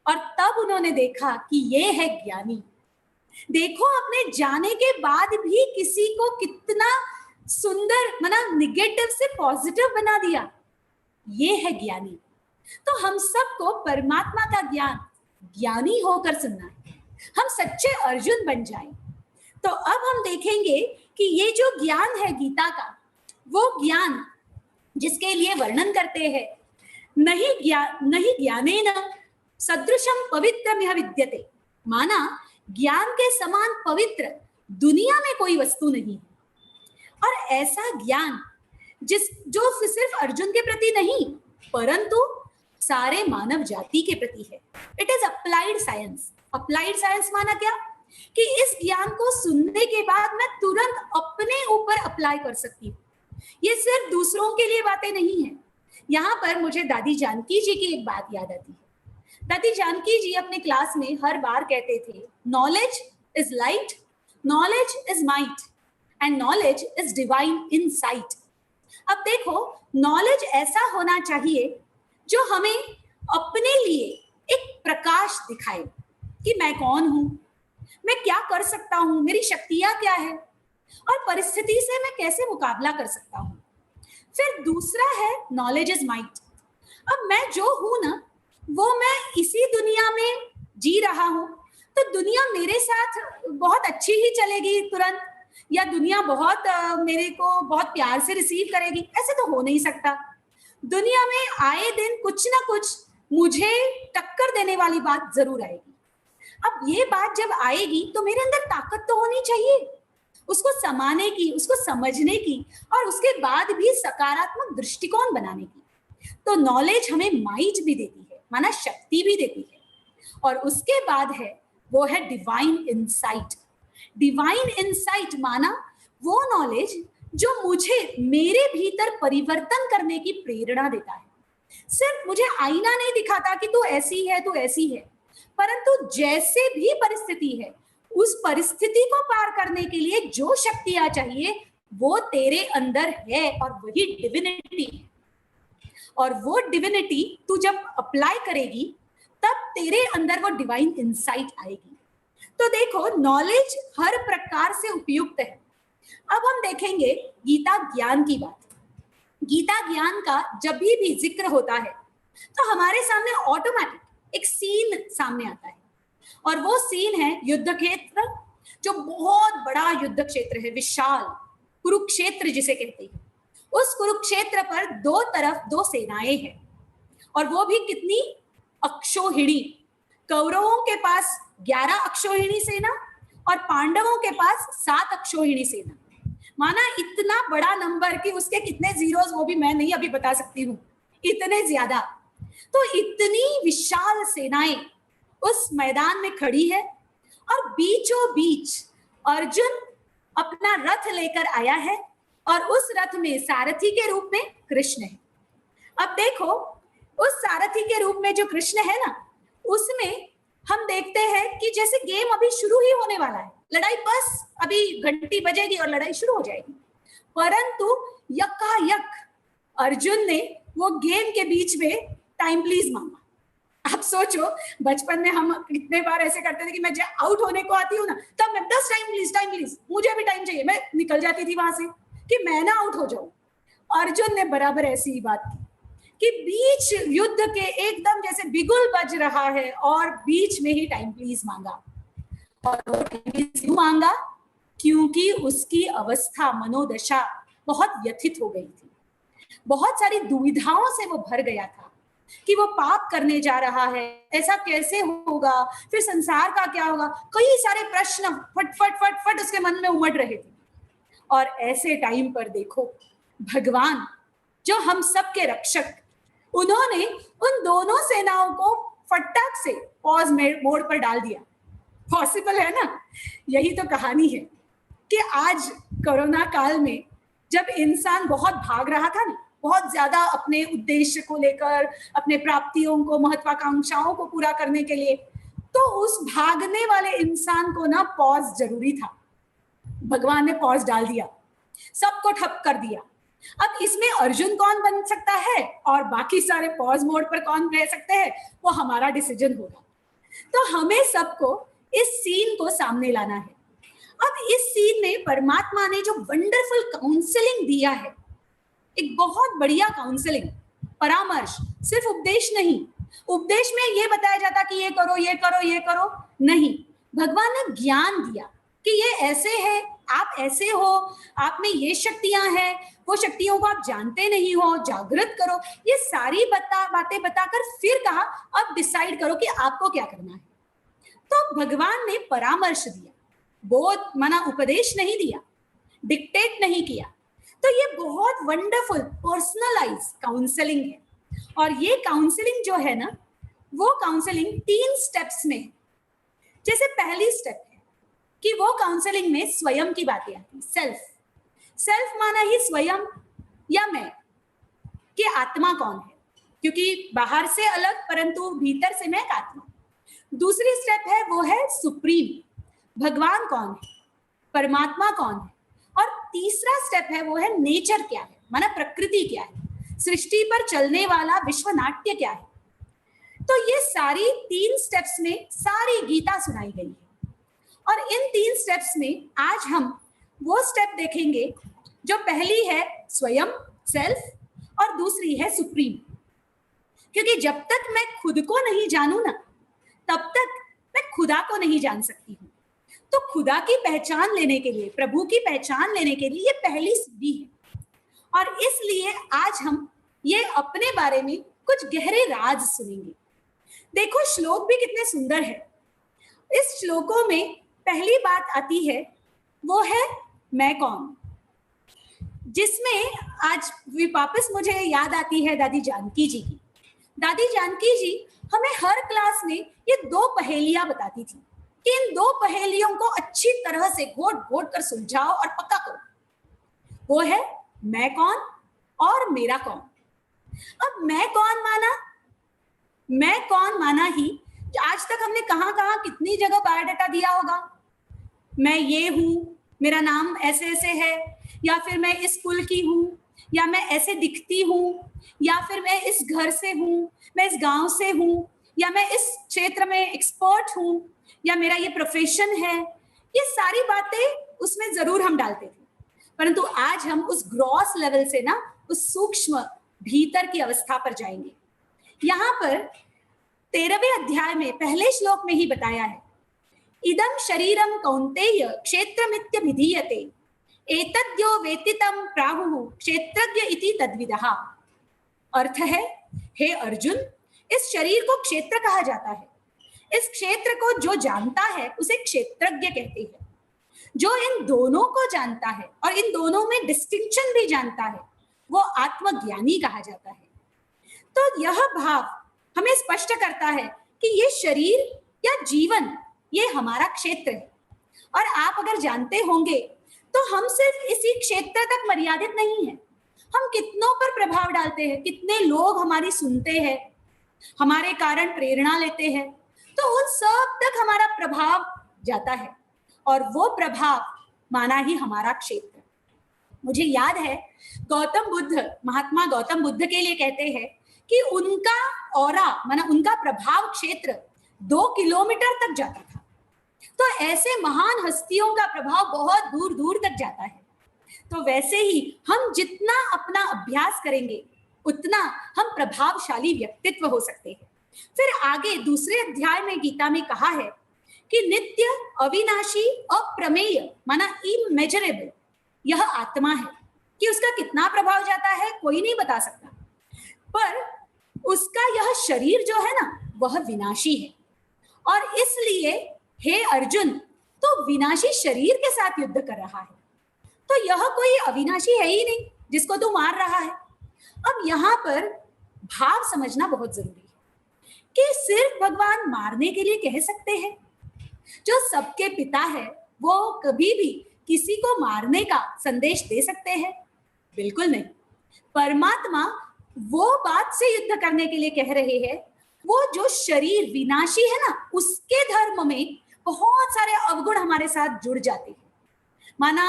[SPEAKER 1] और तब उन्होंने देखा कि ये है ज्ञानी। देखो अपने जाने के बाद भी किसी को कितना सुंदर निगेटिव से पॉजिटिव बना दिया, ये है ज्ञानी। तो हम सबको परमात्मा का ज्ञान ज्ञानी होकर सुनना है, हम सच्चे अर्जुन बन जाएं। तो अब हम देखेंगे कि ये जो ज्ञान है गीता का, वो ज्ञान जिसके लिए वर्णन करते हैं, नहीं ज्ञानेन सदृशम पवित्रमिह विद्यते, माना ज्ञान के समान पवित्र दुनिया में कोई वस्तु नहीं। और ऐसा ज्ञान जो सिर्फ अर्जुन के प्रति नहीं परंतु सारे मानव जाति के प्रति है। It is applied science. Applied science माना क्या कि इस ज्ञान को सुनने के बाद मैं तुरंत अपने ऊपर अप्लाई कर सकती हूँ। ये सिर्फ दूसरों के लिए बातें नहीं है। यहाँ पर मुझे दादी जानकी जी की एक बात याद आती है। दादी जानकी जी अपने क्लास में हर बार कहते थे, knowledge is light, knowledge is might and knowledge is divine insight. अब देखो, नॉलेज ऐसा होना चाहिए जो हमें अपने लिए एक प्रकाश दिखाए कि मैं कौन हूं, मैं क्या कर सकता हूं, मेरी शक्तियां क्या है और परिस्थिति से मैं कैसे मुकाबला कर सकता हूं। फिर दूसरा है नॉलेज इज माइट। अब मैं जो हूं ना, वो मैं इसी दुनिया में जी रहा हूं, तो दुनिया मेरे साथ बहुत अच्छी ही चलेगी तुरंत, या दुनिया बहुत मेरे को बहुत प्यार से रिसीव करेगी, ऐसे तो हो नहीं सकता। दुनिया में आए दिन कुछ ना कुछ मुझे टक्कर देने वाली बात जरूर आएगी। अब ये बात जब आएगी तो मेरे अंदर ताकत तो होनी चाहिए उसको समाने की, उसको समझने की और उसके बाद भी सकारात्मक दृष्टिकोण बनाने की। तो नॉलेज हमें माइट भी देती है, माना शक्ति भी देती है। और उसके बाद है वो है डिवाइन इंसाइट। डिवाइन इंसाइट माना वो नॉलेज जो मुझे मेरे भीतर परिवर्तन करने की प्रेरणा देता है। सिर्फ मुझे आईना नहीं दिखाता कि तू ऐसी है, तू ऐसी है, परंतु जैसे भी परिस्थिति है उस परिस्थिति को पार करने के लिए जो शक्तियां चाहिए वो तेरे अंदर है और वही डिविनिटी है। और वो डिविनिटी तू जब अप्लाई करेगी तब तेरे अंदर वो डिवाइन इंसाइट आएगी। तो देखो, नॉलेज हर प्रकार से उपयुक्त है। अब हम देखेंगे गीता ज्ञान की बात। गीता ज्ञान का जब भी जिक्र होता है तो हमारे सामने ऑटोमेटिक एक सीन सामने आता है और वो सीन है युद्ध क्षेत्र, जो बहुत बड़ा युद्ध क्षेत्र है, विशाल कुरुक्षेत्र जिसे कहते हैं। उस कुरुक्षेत्र पर दो तरफ दो सेनाएं हैं और वो भी कितनी अक्षौहिणी। कौरवों के पास 11 अक्षौहिणी सेना और पांडवों के पास 7 अक्षौहिणी सेना। माना इतना बड़ा नंबर कि उसके कितने जीरोस वो भी मैं नहीं अभी बता सकती हूँ, इतने ज्यादा। तो इतनी विशाल सेनाएं उस मैदान में खड़ी है और बीचों बीच अर्जुन अपना रथ लेकर आया है और उस रथ में सारथी के रूप में कृष्ण है। अब देखो, उस सारथी के रूप में जो कृष्ण है ना, उसमें हम देखते हैं कि जैसे गेम अभी शुरू ही होने वाला है, लड़ाई बस अभी घंटी बजेगी और लड़ाई शुरू हो जाएगी, परंतु यकायक अर्जुन ने वो गेम के बीच में टाइम प्लीज मांगा। आप सोचो, बचपन में हम कितने बार ऐसे करते थे कि मैं आउट होने को आती हूँ ना, तब मैं 10 टाइम प्लीज, मुझे भी टाइम चाहिए, मैं निकल जाती थी वहां से कि मैं ना आउट हो जाऊं। अर्जुन ने बराबर ऐसी ही बात की कि बीच युद्ध के एकदम जैसे बिगुल बज रहा है और बीच में ही टाइम प्लीज मांगा। और वो टाइम प्लीज क्यों मांगा? क्योंकि उसकी अवस्था, मनोदशा बहुत व्यथित हो गई थी, बहुत सारी दुविधाओं से वो भर गया था कि वो पाप करने जा रहा है, ऐसा कैसे होगा, फिर संसार का क्या होगा, कई सारे प्रश्न फट फट फट फट उसके मन में उमड़ रहे थे। और ऐसे टाइम पर देखो, भगवान जो हम सब के रक्षक, उन्होंने उन दोनों सेनाओं को फटाक से पॉज मोड पर डाल दिया। पॉसिबल है ना? यही तो कहानी है कि आज कोरोना काल में जब इंसान बहुत भाग रहा था ना, बहुत ज्यादा अपने उद्देश्य को लेकर, अपने प्राप्तियों को, महत्वाकांक्षाओं को पूरा करने के लिए, तो उस भागने वाले इंसान को ना पॉज जरूरी था। भगवान ने पॉज डाल दिया, सबको ठप कर दिया। अब इसमें अर्जुन कौन बन सकता है और बाकी सारे पॉज मोड पर कौन रह सकते हैं, वो हमारा डिसीजन होगा। तो हमें सबको इस सीन को सामने लाना है। अब इस सीन में परमात्मा ने जो वंडरफुल काउंसलिंग दिया है, एक बहुत बढ़िया काउंसलिंग, परामर्श, सिर्फ उपदेश नहीं। उपदेश में ये बताया जाता कि ये करो ये करो ये करो, नहीं, भगवान ने ज्ञान दिया कि ये ऐसे है, आप ऐसे हो, आप में ये शक्तियां हैं, वो शक्तियों को आप जानते नहीं हो, जागृत करो। ये सारी बातें बताकर फिर कहा अब डिसाइड करो कि आपको क्या करना है। तो भगवान ने परामर्श दिया, बोध माना उपदेश नहीं दिया, डिक्टेट नहीं किया। तो ये बहुत वंडरफुल पर्सनलाइज काउंसलिंग है। और ये काउंसलिंग जो है ना, वो काउंसलिंग 3 स्टेप्स में। जैसे पहली स्टेप है कि वो काउंसलिंग में स्वयं की बातें आती, सेल्फ माना ही स्वयं या मैं, कि आत्मा कौन है, क्योंकि बाहर से अलग परंतु भीतर से मैं एक आत्मा। दूसरी स्टेप है वो है सुप्रीम, भगवान कौन है, परमात्मा कौन है। और तीसरा स्टेप है वो है नेचर क्या है, माना प्रकृति क्या है, सृष्टि पर चलने वाला विश्व नाट्य क्या है। तो ये सारी 3 स्टेप्स में सारी गीता सुनाई गई है। और इन 3 स्टेप्स में आज हम वो स्टेप देखेंगे जो पहली है स्वयं, सेल्फ, और दूसरी है सुप्रीम। क्योंकि जब तक मैं खुद को नहीं जानू ना, तब तक मैं खुदा को नहीं जान सकती हूँ। तो खुदा की पहचान लेने के लिए, प्रभु की पहचान लेने के लिए ये पहली सीढ़ी है। और इसलिए आज हम ये अपने बारे में कुछ गहरे राज सुनेंगे। देखो श्लोक भी कितने सुंदर है। इस श्लोकों में पहली बात आती है वो है मैं कौन, जिसमें आज वापस मुझे याद आती है दादी जानकी जी की। दादी जानकी जी हमें हर क्लास में ये 2 पहेलियां बताती थी कि इन 2 पहेलियों को अच्छी तरह से घोट घोट कर सुलझाओ और पक्का करो। वो है मैं कौन और मेरा कौन। अब मैं कौन माना ही आज तक हमने कहां कहां कितनी जगह बायोडाटा दिया होगा। मैं ये हूं, मेरा नाम ऐसे ऐसे है, या फिर मैं इस कुल की हूं, या मैं ऐसे दिखती हूं, या फिर मैं इस घर से हूं, मैं इस गांव से हूं, या मैं इस क्षेत्र में एक्सपर्ट हूं, या मेरा ये प्रोफेशन है। ये सारी बातें उसमें जरूर हम डालते थे, परंतु आज हम उस ग्रॉस लेवल से ना उस सूक्ष्म भीतर की अवस्था पर जाएंगे। यहाँ पर 13वें अध्याय में पहले श्लोक में ही बताया है, इदं शरीरम कौन्तेय क्षेत्रमित्यभिधीयते एतद्यो वेत्तितं प्राहुः क्षेत्रज्ञ इति तद्विदः। अर्थ है, हे अर्जुन, इस शरीर को क्षेत्र कहा जाता है। इस क्षेत्र को जो जानता है उसे क्षेत्रज्ञ कहते हैं। जो इन दोनों को जानता है और इन दोनों में डिस्टिंक्शन भी जानता है, वो आत्मज्ञानी कहा जाता है। तो यह भाव हमें स्पष्ट करता है कि ये शरीर या जीवन ये हमारा क्षेत्र है। और आप अगर जानते होंगे तो हम सिर्फ इसी क्षेत्र तक मर्यादित नहीं है। हम कितनों पर प्रभाव डालते हैं, कितने लोग हमारी सुनते हैं, हमारे कारण प्रेरणा लेते हैं, तो उन सब तक हमारा प्रभाव जाता है और वो प्रभाव माना ही हमारा क्षेत्र। मुझे याद है गौतम बुद्ध, महात्मा गौतम बुद्ध के लिए कहते हैं कि उनका ऑरा माना उनका प्रभाव क्षेत्र 2 किलोमीटर तक जाता था। तो ऐसे महान हस्तियों का प्रभाव बहुत दूर दूर तक जाता है। तो वैसे ही हम जितना अपना अभ्यास करेंगे उतना हम प्रभावशाली व्यक्तित्व हो सकते हैं। फिर आगे दूसरे अध्याय में गीता में कहा है कि नित्य, अविनाशी, अप्रमेय माना इमेजरेबल यह आत्मा है कि उसका कितना प्रभाव जाता है कोई नहीं बता सकता, पर उसका यह शरीर जो है ना वह विनाशी है। और इसलिए हे अर्जुन, तो विनाशी शरीर के साथ युद्ध कर रहा है, तो यह कोई अविनाशी है ही नहीं जिसको तू मार रहा है। अब यहाँ पर भाव समझना बहुत जरूरी है कि सिर्फ भगवान मारने के लिए कह सकते हैं। जो सबके पिता है वो कभी भी किसी को मारने का संदेश दे सकते हैं? बिल्कुल नहीं। परमात्मा वो बात से युद्ध करने के लिए कह रहे हैं, वो जो शरीर विनाशी है ना उसके धर्म में बहुत सारे अवगुण हमारे साथ जुड़ जाते हैं। माना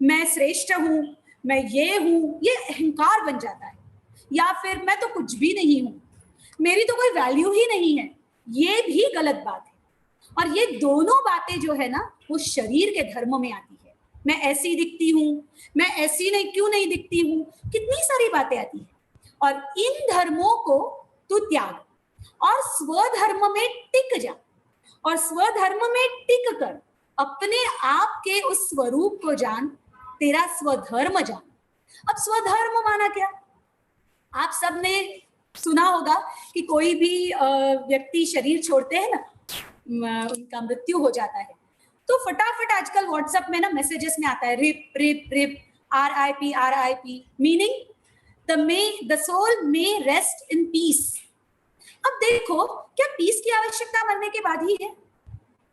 [SPEAKER 1] मैं श्रेष्ठ हूं, मैं ये हूं, ये अहंकार बन जाता है, या फिर मैं तो कुछ भी नहीं हूं, मेरी तो कोई वैल्यू ही नहीं है, ये भी गलत बात है। और ये दोनों बातें जो है ना वो शरीर के धर्म में आती है। मैं ऐसी दिखती हूँ, मैं ऐसी नहीं क्यों नहीं दिखती हूँ, कितनी सारी बातें आती है। और इन धर्मों को तू त्याग और स्वधर्म में टिक जा, और स्वधर्म में टिक कर अपने आप के उस स्वरूप को जान, तेरा स्वधर्म जान। अब स्वधर्म माना क्या? आप सबने सुना होगा कि कोई भी व्यक्ति शरीर छोड़ते हैं ना, उनका मृत्यु हो जाता है, तो फटाफट आजकल व्हाट्सएप में ना मैसेजेस में आता है rip rip rip, RIP, meaning the soul may rest in peace. अब देखो, क्या पीस की आवश्यकता मरने के बाद ही है?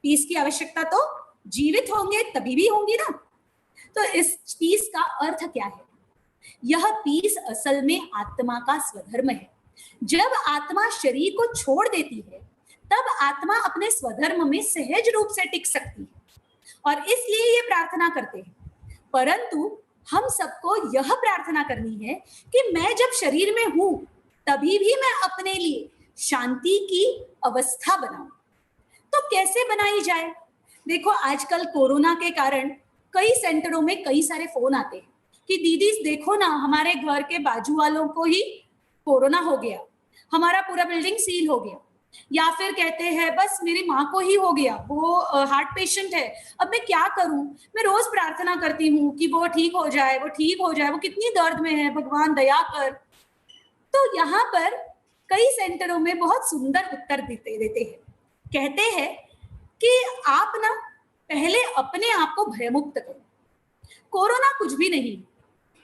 [SPEAKER 1] पीस की आवश्यकता तो जीवित होंगे तभी भी होंगी ना। तो इस पीस का अर्थ क्या है? यह पीस असल में आत्मा का स्वधर्म है। जब आत्मा शरीर को छोड़ देती है तब आत्मा अपने स्वधर्म में सहज रूप से टिक सकती है, और इसलिए ये प्रार्थना करते हैं। परंतु हम सबको यह प्रार्थना करनी है कि मैं जब शरीर में हूं तभी भी मैं अपने लिए शांति की अवस्था बनाऊं। तो कैसे बनाई जाए? देखो, आजकल कोरोना के कारण कई सेंटरों में कई सारे फोन आते हैं कि दीदी देखो ना, हमारे घर के बाजू वालों को ही कोरोना हो गया, हमारा पूरा बिल्डिंग सील हो गया। या फिर कहते हैं बस मेरी माँ को ही हो गया, वो हार्ट पेशेंट है, अब मैं क्या करूं? मैं रोज प्रार्थना करती हूँ कि वो ठीक हो जाए, वो ठीक हो जाए, वो कितनी दर्द में है, भगवान दया कर। तो यहाँ पर कई सेंटरों में बहुत सुंदर उत्तर देते हैं। कहते हैं कि आप ना पहले अपने आप को भयमुक्त करो। कोरोना कुछ भी नहीं,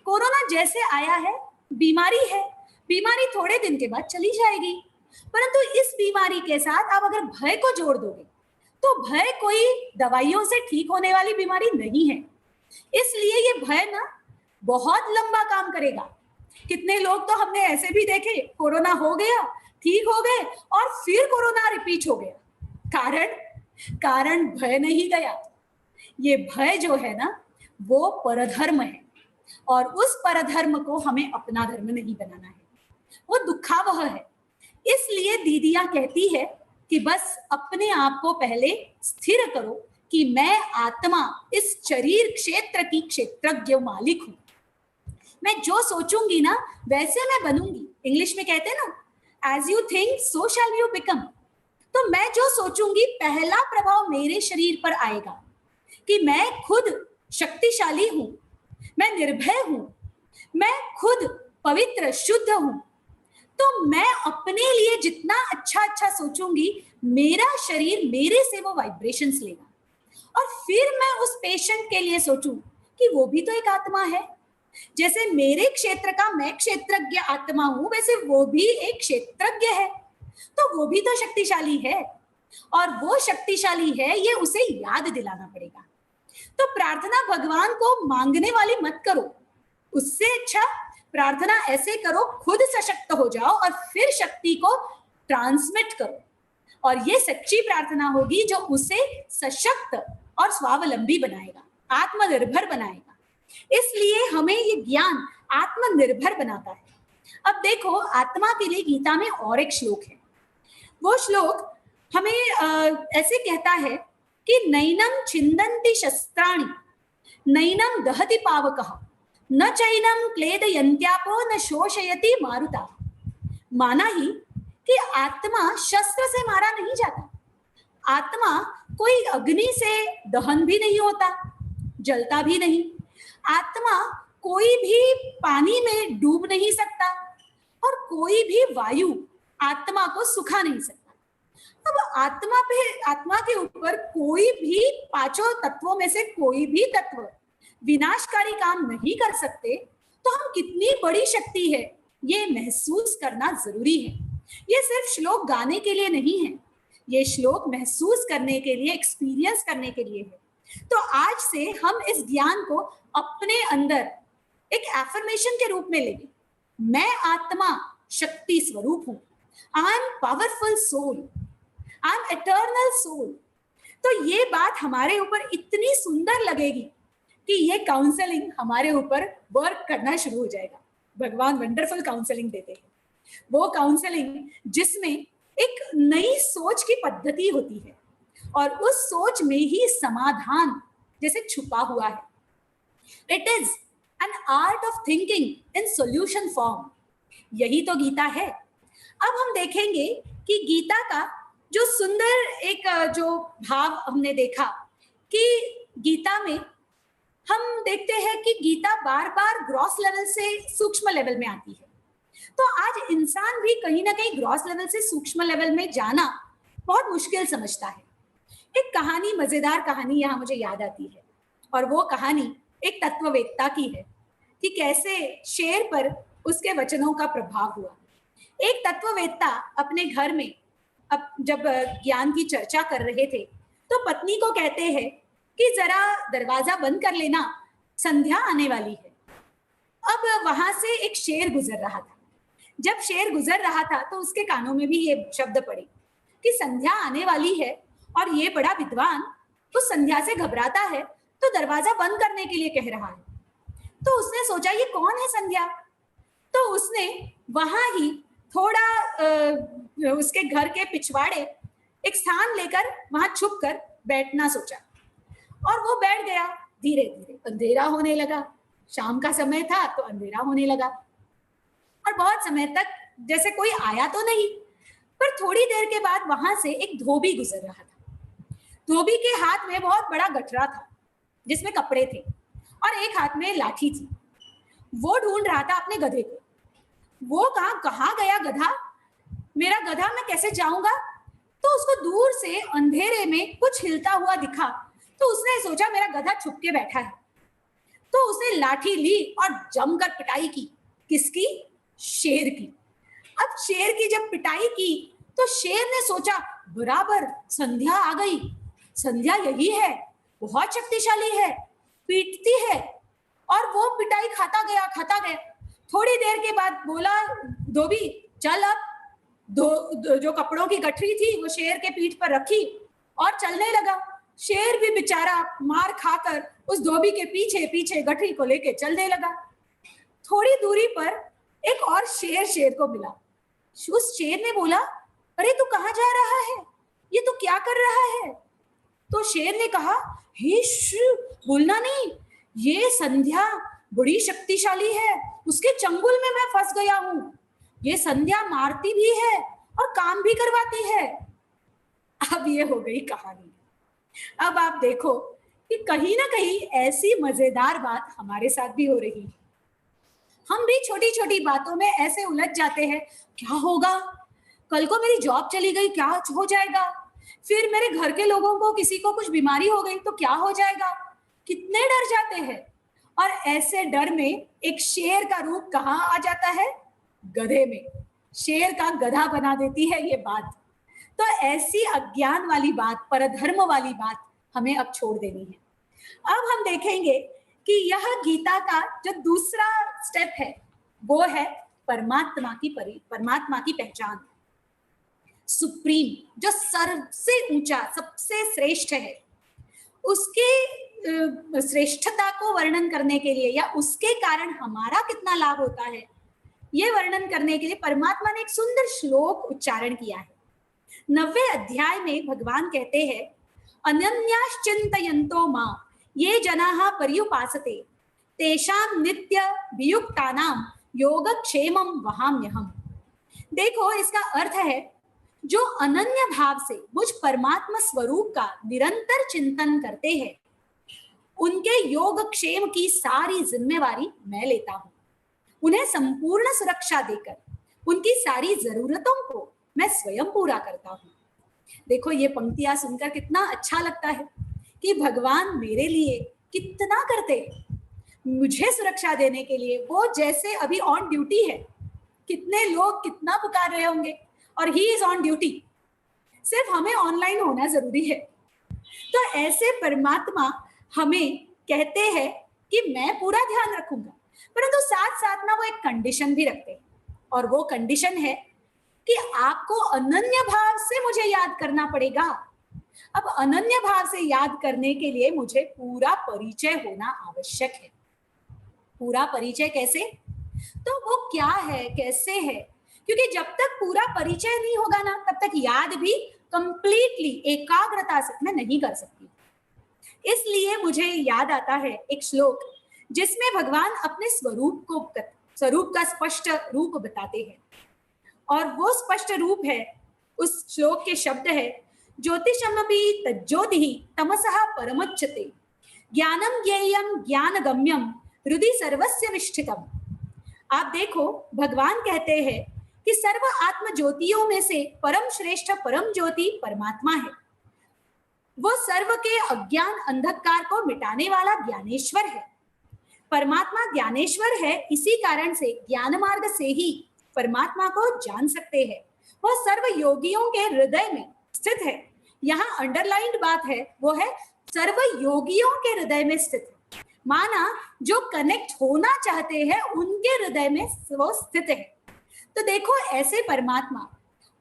[SPEAKER 1] कोरोना जैसे आया है बीमारी है, बीमारी थोड़े दिन के बाद चली जाएगी। परंतु इस बीमारी के साथ आप अगर भय को जोड़ दोगे तो भय कोई दवाइयों से ठीक होने वाली बीमारी नहीं है। इसलिए ये भय ना बहुत लंबा काम करेगा। कितने लोग तो हमने ऐसे भी देखे, कोरोना हो गया, ठीक हो गए और फिर कोरोना रिपीट हो गया। कारण भय नहीं गया। ये भय जो है ना वो परधर्म है, और उस परधर्म को हमें अपना धर्म नहीं बनाना है, वो दुखावह है। इसलिए दीदियां कहती है कि बस अपने आप को पहले स्थिर करो कि मैं आत्मा इस शरीर क्षेत्र की क्षेत्रज्ञ मालिक हूं। मैं जो सोचूंगी ना वैसे मैं बनूंगी। इंग्लिश में कहते हैं ना, as you think so shall you become. तो मैं जो सोचूंगी पहला प्रभाव मेरे शरीर पर आएगा कि मैं खुद शक्तिशाली हूं, मैं निर्भय हूं, मैं खुद पवित्र शुद्ध हूं। तो मैं अपने लिए जितना अच्छा सोचूंगी, मेरा शरीर मेरे से वो वाइब्रेशंस लेगा। और फिर मैं उस पेशेंट के लिए सोचूं कि वो भी तो एक आत्मा है। जैसे मेरे क्षेत्र का मैं क्षेत्रज्ञ आत्मा हूं, वैसे वो भी एक क्षेत्रज्ञ है, तो वो भी तो शक्तिशाली है। और वो शक्तिशाली है, ये उसे याद दिलाना पड़ेगा। तो प्रार्थना भगवान को मांगने वाली मत करो, उससे अच्छा प्रार्थना ऐसे करो खुद सशक्त हो जाओ और फिर शक्ति को ट्रांसमिट करो। और ये सच्ची प्रार्थना होगी जो उसे सशक्त और स्वावलंबी बनाएगा, आत्मनिर्भर बनाएगा। इसलिए हमें ये ज्ञान आत्मनिर्भर बनाता है। अब देखो, आत्मा के लिए गीता में और एक श्लोक है। वो श्लोक हमें ऐसे कहता है कि नैनम छिंदन्ति शस्त्राणि नैनम दहति पावकः न चैनम क्लेदयन्त्यापो न शोषयति मारुता। माना ही कि आत्मा शस्त्र से मारा नहीं जाता, आत्मा कोई अग्नि से दहन भी नहीं होता, जलता भी नहीं, आत्मा कोई भी पानी में डूब नहीं सकता और कोई भी वायु आत्मा को सुखा नहीं सकता। अब आत्मा के ऊपर कोई भी पांचों तत्वों में से कोई भी तत्व विनाशकारी काम नहीं कर सकते, तो हम कितनी बड़ी शक्ति है ये महसूस करना जरूरी है। ये सिर्फ श्लोक गाने के लिए नहीं है, ये श्लोक महसूस करने के लिए, एक्सपीरियंस करने के लिए है। तो आज से हम इस ज्ञान को अपने अंदर एक एफर्मेशन के रूप में लेंगे। मैं आत्मा शक्ति स्वरूप हूं, I am powerful soul, I am eternal soul. तो ये बात हमारे ऊपर इतनी सुंदर लगेगी कि ये काउंसलिंग हमारे ऊपर वर्क करना शुरू हो जाएगा। भगवान वंडरफुल काउंसलिंग देते हैं, वो काउंसलिंग जिसमें एक नई सोच की पद्धति होती है और उस सोच में ही समाधान जैसे छुपा हुआ है। It is an art of thinking in solution form. यही तो गीता है। अब हम देखेंगे कि गीता का जो सुंदर एक जो भाव हमने देखा कि गीता में हम देखते हैं कि गीता बार बार ग्रॉस लेवल से सूक्ष्म लेवल में आती है। तो आज इंसान भी कहीं ना कहीं ग्रॉस लेवल से सूक्ष्म लेवल में जाना बहुत मुश्किल समझता है। एक कहानी, मजेदार कहानी यहाँ मुझे याद आती है, और वो कहानी एक तत्ववेत्ता की है कि कैसे शेर पर उसके वचनों का प्रभाव हुआ। एक तत्ववेत्ता अपने घर में अब जब ज्ञान की चर्चा कर रहे थे तो पत्नी को कहते हैं कि जरा दरवाजा बंद कर लेना, संध्या आने वाली है। अब वहां से एक शेर गुजर रहा था। जब शेर गुजर रहा था तो उसके कानों में भी ये शब्द पड़े कि संध्या आने वाली है, और ये बड़ा विद्वान उस संध्या से घबराता है तो दरवाजा बंद करने के लिए कह रहा है। तो उसने सोचा ये कौन है संध्या, तो उसने वहां ही थोड़ा उसके घर के पिछवाड़े एक स्थान लेकर वहां छुप कर बैठना सोचा, और वो बैठ गया। धीरे धीरे अंधेरा होने लगा, शाम का समय था तो अंधेरा होने लगा, और बहुत समय तक जैसे कोई आया तो नहीं, पर थोड़ी देर के बाद वहां से एक धोबी गुजर रहा था। धोबी के हाथ में बहुत बड़ा गठरा था जिसमें कपड़े थे, और एक हाथ में लाठी थी। वो ढूंढ रहा था अपने गधे को। वो कहाँ गया गधा, मेरा गधा मैं कैसे जाऊंगा। तो उसको दूर से अंधेरे में कुछ हिलता हुआ दिखा, तो उसने सोचा मेरा गधा छुप के बैठा है। तो उसने लाठी ली और जमकर पिटाई की। किसकी? शेर की। अब शेर की जब पिटाई की तो शेर ने सोचा बराबर संध्या आ गई, संध्या यही है, बहुत शक्तिशाली है, पीटती है। और वो पिटाई खाता गया। थोड़ी देर के बाद बोला धोबी चल, अब जो कपड़ों की गठरी थी वो शेर के पीठ पर रखी और चलने लगा। शेर भी बेचारा मार खाकर उस धोबी के पीछे पीछे गठरी को लेके चलने लगा। थोड़ी दूरी पर एक और शेर को मिला। उस शेर ने बोला अरे तू कहाँ जा रहा है, ये तू क्या कर रहा है। तो शेर ने कहा हे बोलना नहीं, ये संध्या बड़ी शक्तिशाली है, उसके चंगुल में मैं फंस गया हूँ। ये संध्या मारती भी है और काम भी करवाती है। अब ये हो गई कहानी। अब आप देखो कि कहीं ना कहीं ऐसी मजेदार बात हमारे साथ भी हो रही है। हम भी छोटी छोटी बातों में ऐसे उलझ जाते हैं, क्या होगा, कल को मेरी जॉब चली गई क्या हो जाएगा, फिर मेरे घर के लोगों को किसी को कुछ बीमारी हो गई तो क्या हो जाएगा। कितने डर जाते हैं, और ऐसे डर में एक शेर का रूप कहाँ आ जाता है, गधे में। शेर का गधा बना देती है ये बात। तो ऐसी अज्ञान वाली बात, परधर्म वाली बात हमें अब छोड़ देनी है। अब हम देखेंगे कि यह गीता का जो दूसरा स्टेप है वो है परमात्मा की पहचान। सुप्रीम, जो सबसे ऊंचा, सबसे श्रेष्ठ है, उसके श्रेष्ठता को वर्णन करने के लिए या उसके कारण हमारा कितना लाभ होता है, ये वर्णन करने के लिए परमात्मा ने एक सुंदर श्लोक उच्चारण किया है। 9वें अध्याय में भगवान कहते हैं, अनन्याश्चिन्तयन्तो मां ये जनाः पर्युपासते तेषां नित्य वियुक्तानां योगक्षेमं वहाम्यहम्। देखो, इसका अर्थ है जो अनन्य भाव से मुझ परमात्मा स्वरूप का निरंतर चिंतन करते हैं, उनके योगक्षेम की सारी जिम्मेवारी मैं लेता हूं। उन्हें संपूर्ण सुरक्षा देकर उनकी सारी जरूरतों को मैं स्वयं पूरा करता हूं। देखो, ये पंक्तियां सुनकर कितना अच्छा लगता है कि भगवान मेरे लिए कितना करते हैं, मुझे सुरक्षा देने के लिए। वो जैसे अभी ऑन ड्यूटी है, कितने लोग कितना पुकार रहे होंगे, और ही इज ऑन ड्यूटी, सिर्फ हमें ऑनलाइन होना जरूरी है। तो ऐसे परमात्मा हमें कहते हैं कि मैं पूरा ध्यान रखूंगा, परंतु साथ साथ ना वो एक कंडीशन भी रखते हैं, और वो कंडीशन है कि आपको अनन्य भाव से मुझे याद करना पड़ेगा। अब अनन्य भाव से याद करने के लिए मुझे पूरा परिचय होना आवश्यक है। पूरा परिचय कैसे? तो वो क्या है, कैसे है? क्योंकि जब तक पूरा परिचय नहीं होगा ना, तब तक याद भी कंप्लीटली एकाग्रता से मैं नहीं कर सकती। इसलिए मुझे याद आता है एक श्लोक जिसमें भगवान अपने स्वरूप का स्पष्ट रूप बताते हैं, और वो स्पष्ट रूप है, उस श्लोक के शब्द है, ज्योतिषमपि तज्ज्योतिः तमसः परमुच्यते ज्ञानम ज्ञेयं ज्ञानगम्यम हृदि सर्वस्य विष्ठितम्। आप देखो, भगवान कहते हैं कि सर्व आत्म ज्योतियों में से परम श्रेष्ठ परम ज्योति परमात्मा है। वो सर्व के अज्ञान अंधकार को मिटाने वाला ज्ञानेश्वर है। परमात्मा ज्ञानेश्वर है, इसी कारण से ज्ञान मार्ग से ही परमात्मा को जान सकते हैं। वो सर्व योगियों के हृदय में स्थित है। यहाँ अंडरलाइंड बात है, वो है सर्व योगियों के हृदय में स्थित है। माना जो कनेक्ट होना चाहते हैं उनके हृदय में वो स्थित है। तो देखो, ऐसे परमात्मा,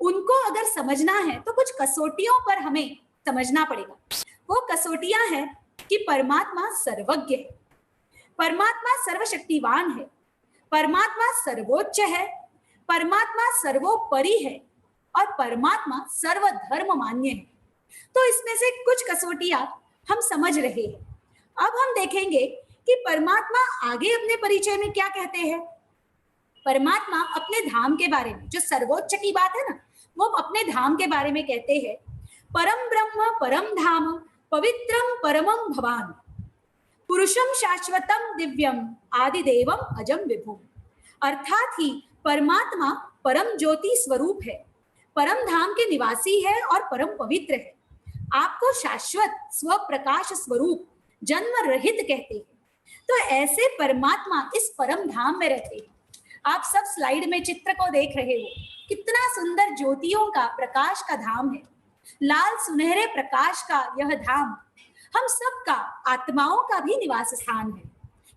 [SPEAKER 1] उनको अगर समझना है तो कुछ कसौटियों पर हमें समझना पड़ेगा। वो कसौटियां हैं कि परमात्मा सर्वज्ञ है, परमात्मा सर्वशक्तिवान है, परमात्मा सर्वोच्च है, परमात्मा सर्वोपरि है, और परमात्मा सर्वधर्म मान्य है। तो इसमें से कुछ कसौटियां हम समझ रहे हैं। अब हम देखेंगे कि परमात्मा आगे अपने परिचय में क्या कहते हैं। परमात्मा अपने धाम के बारे में, जो सर्वोच्च की बात है ना, वो अपने धाम के बारे में कहते हैं, परम ब्रह्म परम धाम पवित्रम परमम भवान पुरुषम शाश्वतम दिव्यम आदिदेवम अजम विभुम। अर्थात ही परमात्मा परम ज्योति स्वरूप है, परम धाम के निवासी है और परम पवित्र है। आपको शाश्वत स्व प्रकाश स्वरूप जन्म रहित कहते हैं। तो ऐसे परमात्मा इस परम धाम में रहते हैं। आप सब स्लाइड में चित्र को देख रहे हो, कितना सुंदर ज्योतियों का प्रकाश का धाम है। लाल सुनहरे प्रकाश का यह धाम हम सबका, आत्माओं का भी निवास स्थान है,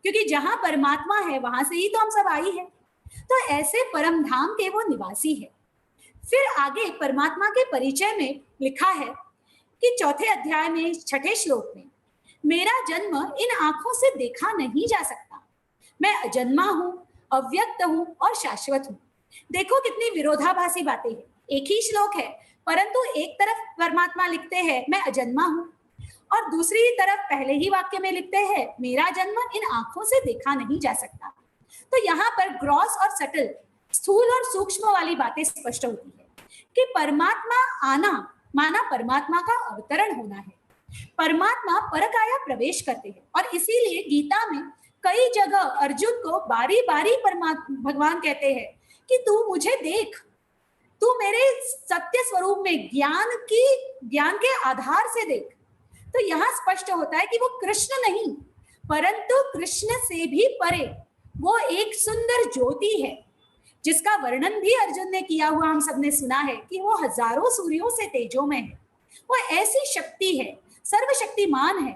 [SPEAKER 1] क्योंकि जहां परमात्मा है वहां से ही तो हम सब आई है। तो ऐसे परम धाम के वो निवासी है। फिर आगे परमात्मा के परिचय में लिखा है कि 4थे अध्याय में 6ठे श्लोक में, मेरा जन्म इन आंखों से देखा नहीं जा सकता, मैं अजन्मा हूं, अव्यक्त हूं और शाश्वत हूं। देखो कितनी विरोधाभासी बातें हैं। एक ही श्लोक है, परंतु एक तरफ परमात्मा लिखते हैं मैं अजन्मा हूं, और दूसरी तरफ पहले ही वाक्य में लिखते हैं मेरा जन्म इन आंखों से देखा नहीं जा सकता। तो यहाँ पर ग्रॉस और सटल, स्थूल और सूक्ष्म वाली बातें स्पष्ट होती है कि परमात्मा आना माना परमात्मा का अवतरण होना है। परमात्मा परकाया प्रवेश करते हैं, और इसीलिए गीता में कई जगह अर्जुन को बारी बारी भगवान कहते हैं कि तू मुझे देख, तू मेरे सत्य स्वरूप में ज्ञान के आधार से देख। तो यहाँ स्पष्ट होता है कि वो कृष्ण नहीं, परंतु कृष्ण से भी परे वो एक सुंदर ज्योति है, जिसका वर्णन भी अर्जुन ने किया हुआ हम सबने सुना है कि वो हजारों सूर्यों से तेजो में है। वो ऐसी शक्ति है, सर्वशक्तिमान है।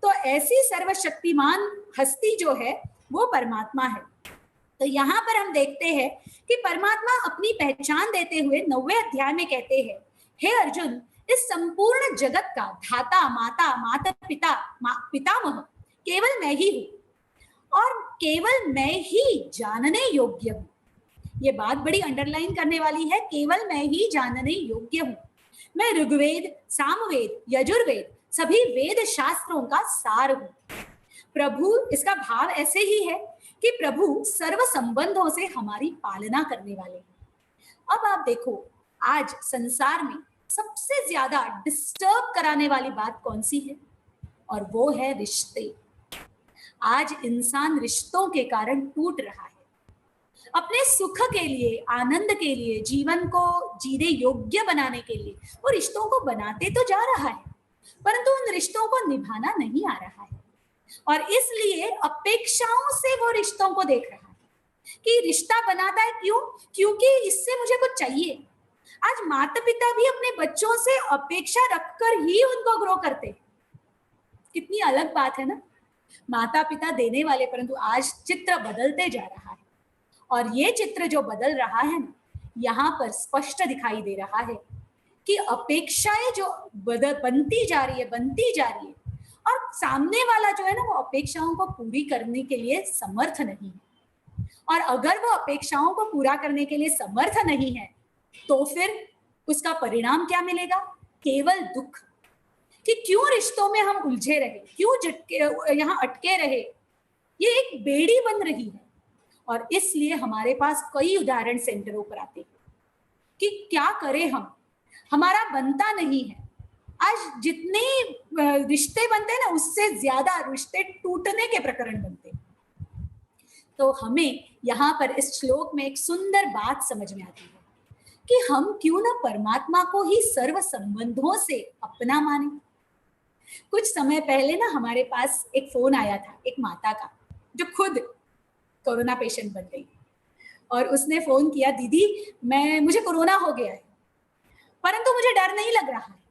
[SPEAKER 1] तो ऐसी सर्वशक्तिमान हस्ती जो है वो परमात्मा है। तो यहाँ पर हम देखते हैं कि परमात्मा अपनी पहचान देते हुए 9वें अध्याय में कहते हैं, हे अर्जुन, इस संपूर्ण जगत का धाता, माता, माता पिता, पितामह केवल मैं ही हूं और केवल मैं ही जानने योग्य हूं। ये बात बड़ी अंडरलाइन करने वाली है, केवल मैं ही जानने योग्य हूं। मैं ऋग्वेद, सामवेद, यजुर्वेद सभी वेद शास्त्रों का सार हूं। प्रभु, इसका भाव ऐसे ही है कि प्रभु सर्व संबंधों से हमारी पालना करने वाले हैं। अब आप देखो, आज संसार में सबसे ज्यादा डिस्टर्ब कराने वाली बात कौन सी है? और वो है रिश्ते। आज इंसान रिश्तों के कारण टूट रहा है। अपने सुख के लिए, आनंद के लिए, जीवन को जीने योग्य बनाने के लिए वो रिश्तों को बनाते तो जा रहा है, परंतु उन रिश्तों को निभाना नहीं आ रहा है और इसलिए अपेक्षाओं से वो रिश्तों को देख रहा है कि रिश्ता बनाता है क्यों? क्योंकि इससे मुझे कुछ चाहिए। आज माता पिता भी अपने बच्चों से अपेक्षा रखकर ही उनको ग्रो करते हैं। कितनी अलग बात है ना, माता पिता देने वाले, परंतु आज चित्र बदलते जा रहा है और ये चित्र जो बदल रहा है ना, यहाँ पर स्पष्ट दिखाई दे रहा है कि अपेक्षाएं जो बनती जा रही है और सामने वाला जो है ना, वो अपेक्षाओं को पूरी करने के लिए समर्थ नहीं है। और अगर वो अपेक्षाओं को पूरा करने के लिए समर्थ नहीं है तो फिर उसका परिणाम क्या मिलेगा? केवल दुख। कि क्यों रिश्तों में हम उलझे रहे, क्यों यहाँ अटके रहे, ये एक बेड़ी बन रही है। और इसलिए हमारे पास कई उदाहरण सेंटरों पर आते हैं कि क्या करें हम, हमारा बनता नहीं है। आज जितने रिश्ते बनते हैं ना, उससे ज्यादा रिश्ते टूटने के प्रकरण बनते हैं। तो हमें यहाँ पर इस श्लोक में एक सुंदर बात समझ में आती है कि हम क्यों ना परमात्मा को ही सर्व संबंधों से अपना माने। कुछ समय पहले ना हमारे पास एक फोन आया था एक माता का, जो खुद कोरोना पेशेंट बन गई और उसने फोन किया, दीदी मुझे कोरोना हो गया है, परंतु मुझे डर नहीं लग रहा है।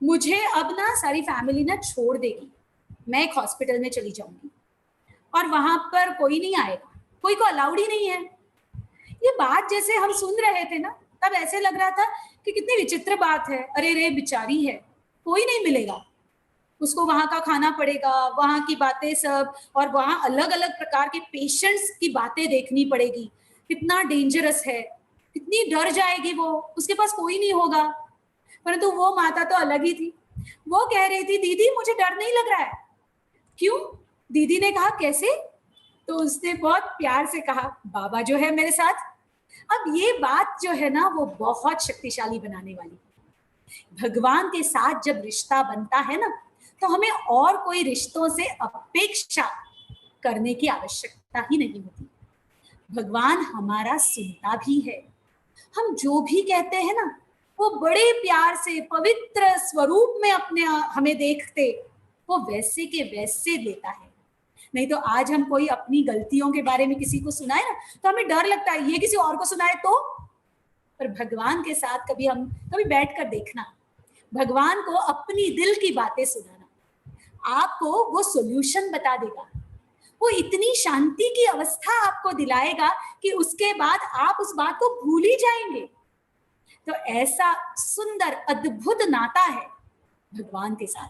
[SPEAKER 1] मुझे अब ना सारी फैमिली ना छोड़ देगी, मैं एक हॉस्पिटल में चली जाऊंगी और वहां पर कोई नहीं आएगा, कोई को अलाउड ही नहीं है। ये बात जैसे हम सुन रहे थे ना, तब ऐसे लग रहा था कि कितनी विचित्र बात है। अरे रे बेचारी है, कोई नहीं मिलेगा, उसको वहां का खाना पड़ेगा, वहां की बातें सब, और वहां अलग अलग प्रकार के पेशेंट्स की बातें देखनी पड़ेगी। कितना डेंजरस है, कितनी डर जाएगी वो, उसके पास कोई नहीं होगा। परंतु वो माता तो अलग ही थी। वो कह रही थी, दीदी मुझे डर नहीं लग रहा है। क्यों? दीदी ने कहा कैसे? तो उसने बहुत प्यार से कहा, बाबा जो है मेरे साथ। अब ये बात जो है ना, वो बहुत शक्तिशाली बनाने वाली है। भगवान के साथ जब रिश्ता बनता है ना, तो हमें और कोई रिश्तों से अपेक्षा करने की आवश्यकता ही नहीं होती। भगवान हमारा सुनता भी है। हम जो भी कहते हैं ना, वो बड़े प्यार से पवित्र स्वरूप में अपने हमें देखते, वो वैसे के वैसे लेता है। नहीं तो आज हम कोई अपनी गलतियों के बारे में किसी को सुनाए ना, तो हमें डर लगता है ये किसी और को सुनाए तो। पर भगवान के साथ कभी बैठ कर देखना, भगवान को अपनी दिल की बातें सुनाना, आपको वो सॉल्यूशन बता देगा। वो इतनी शांति की अवस्था आपको दिलाएगा कि उसके बाद आप उस बात को भूल ही जाएंगे। तो ऐसा सुंदर अद्भुत नाता है भगवान के साथ,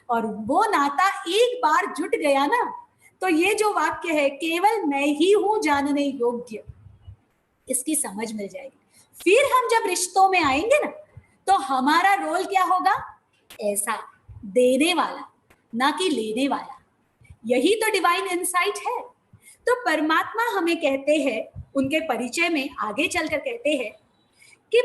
[SPEAKER 1] और वो नाता एक बार जुट गया ना, तो ये जो वाक्य है, केवल मैं ही हूं जानने योग्य, इसकी समझ मिल जाएगी। फिर हम जब रिश्तों में आएंगे ना, तो हमारा रोल क्या होगा? ऐसा देने वाला, ना कि लेने वाला। यही तो डिवाइन इंसाइट है। तो परमात्मा हमें कहते हैं, उनके परिचय में आगे चलकर कहते हैं कि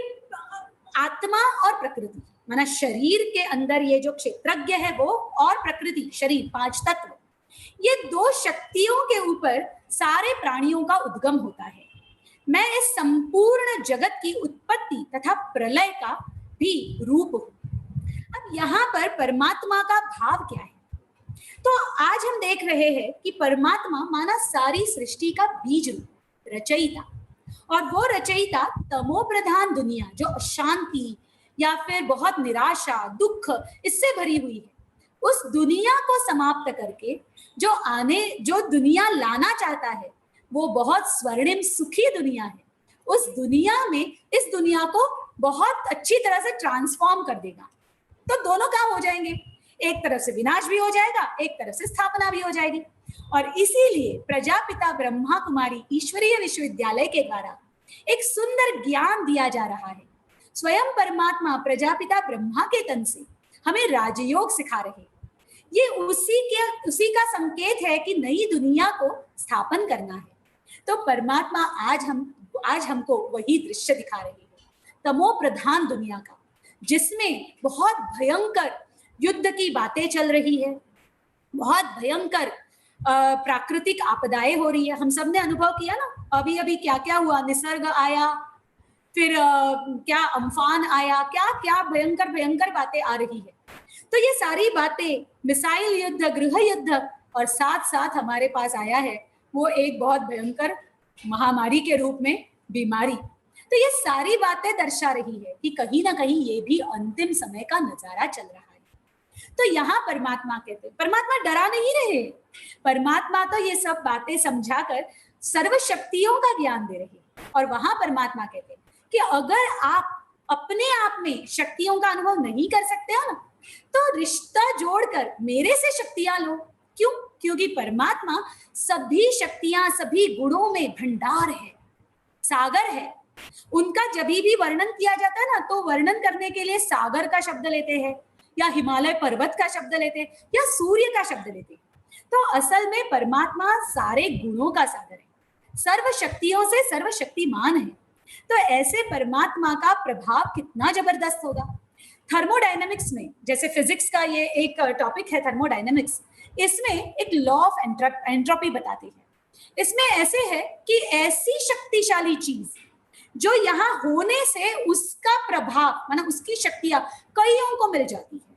[SPEAKER 1] आत्मा और प्रकृति, माना शरीर के अंदर ये जो क्षेत्रज्ञ है वो, और प्रकृति शरीर, 5 तत्व, ये 2 शक्तियों के ऊपर सारे प्राणियों का उद्गम होता है। मैं इस संपूर्ण जगत की उत्पत्ति तथा प्रलय का भी रूप हूं। अब यहाँ पर परमात्मा का भाव क्या है? तो आज हम देख रहे हैं कि परमात्मा माना सारी सृष्टि का बीज रूप, रचयिता, और वो रचयिता तमो प्रधान दुनिया, जो अशांति या फिर बहुत निराशा, दुख इससे भरी हुई है, उस दुनिया को समाप्त करके जो दुनिया लाना चाहता है, वो बहुत स्वर्णिम सुखी दुनिया है। उस दुनिया में इस दुनिया को बहुत अच्छी तरह से ट्रांसफॉर्म कर देगा। तो दोनों काम हो जाएंगे, एक तरफ से विनाश भी हो जाएगा, एक तरफ से स्थापना भी हो जाएगी। और इसीलिए प्रजापिता ब्रह्मा कुमारी ईश्वरीय विश्वविद्यालय के द्वारा एक सुंदर ज्ञान दिया जा रहा है। स्वयं परमात्मा प्रजापिता ब्रह्मा के तन से हमें राजयोग सिखा रहे हैं। ये उसी का संकेत है कि नई दुनिया को स्थापन करना है। तो परमात्मा आज हमको वही दृश्य दिखा रहे हैं, तमो प्रधान दुनिया का, जिसमें बहुत भयंकर युद्ध की बातें चल रही है, बहुत भयंकर प्राकृतिक आपदाएं हो रही है। हम सब ने अनुभव किया ना, अभी अभी क्या क्या हुआ, निसर्ग आया, फिर क्या अम्फान आया, क्या क्या भयंकर भयंकर बातें आ रही है। तो ये सारी बातें, मिसाइल युद्ध, गृह युद्ध, और साथ साथ हमारे पास आया है वो एक बहुत भयंकर महामारी के रूप में बीमारी। तो ये सारी बातें दर्शा रही है कि कहीं ना कहीं ये भी अंतिम समय का नजारा चल रहा है। तो यहाँ परमात्मा कहते, परमात्मा डरा नहीं रहे, परमात्मा तो ये सब बातें समझाकर सर्व शक्तियों का ज्ञान दे रहे। और वहां परमात्मा कहते कि अगर आप अपने आप में शक्तियों का अनुभव नहीं कर सकते हो ना, तो रिश्ता जोड़कर मेरे से शक्तियां लो। क्यों? क्योंकि परमात्मा सभी शक्तियां, सभी गुणों में भंडार है, सागर है। उनका जब भी वर्णन किया जाता है ना, तो वर्णन करने के लिए सागर का शब्द लेते हैं, या हिमालय पर्वत का शब्द लेते हैं, या सूर्य का शब्द लेते हैं। तो असल में परमात्मा सारे गुणों का सागर है, सर्व शक्तियों से सर्वशक्तिमान है। तो ऐसे परमात्मा का प्रभाव कितना जबरदस्त होगा। थर्मोडायनेमिक्स में, जैसे फिजिक्स का ये एक टॉपिक है थर्मोडायनेमिक्स, इसमें एक लॉ ऑफ एंट्रोपी बताती है। इसमें ऐसे है कि ऐसी शक्तिशाली चीज जो यहाँ होने से उसका प्रभाव, माना उसकी शक्तियां कईयों को मिल जाती है,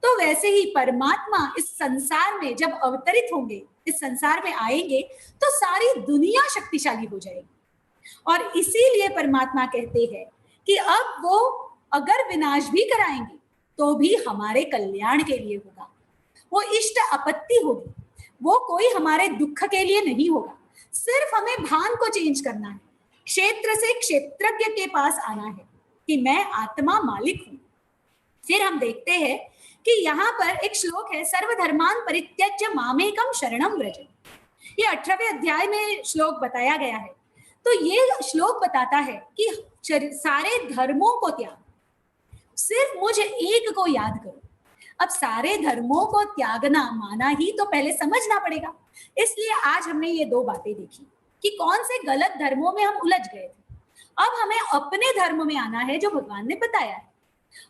[SPEAKER 1] तो वैसे ही परमात्मा इस संसार में जब अवतरित होंगे, इस संसार में आएंगे, तो सारी दुनिया शक्तिशाली हो जाएगी। और इसीलिए परमात्मा कहते हैं कि अब वो अगर विनाश भी कराएंगे तो भी हमारे कल्याण के लिए होगा। वो इष्ट आपत्ति होगी, वो कोई हमारे दुख के लिए नहीं होगा। सिर्फ हमें भान को चेंज करना है, क्षेत्र से क्षेत्रज्ञ के पास आना है कि मैं आत्मा मालिक हूं। फिर हम देखते हैं कि यहाँ पर एक श्लोक है, सर्वधर्मान परित्यज्य मामेकम शरणम व्रज। ये 18वें अध्याय में श्लोक बताया गया है। तो ये श्लोक बताता है कि सारे धर्मों को त्याग, सिर्फ मुझे एक को याद करो। अब सारे धर्मों को त्यागना माना ही तो पहले समझना पड़ेगा। इसलिए आज हमने ये दो बातें देखी कि कौन से गलत धर्मों में हम उलझ गए थे। अब हमें अपने धर्म में आना है जो भगवान ने बताया है,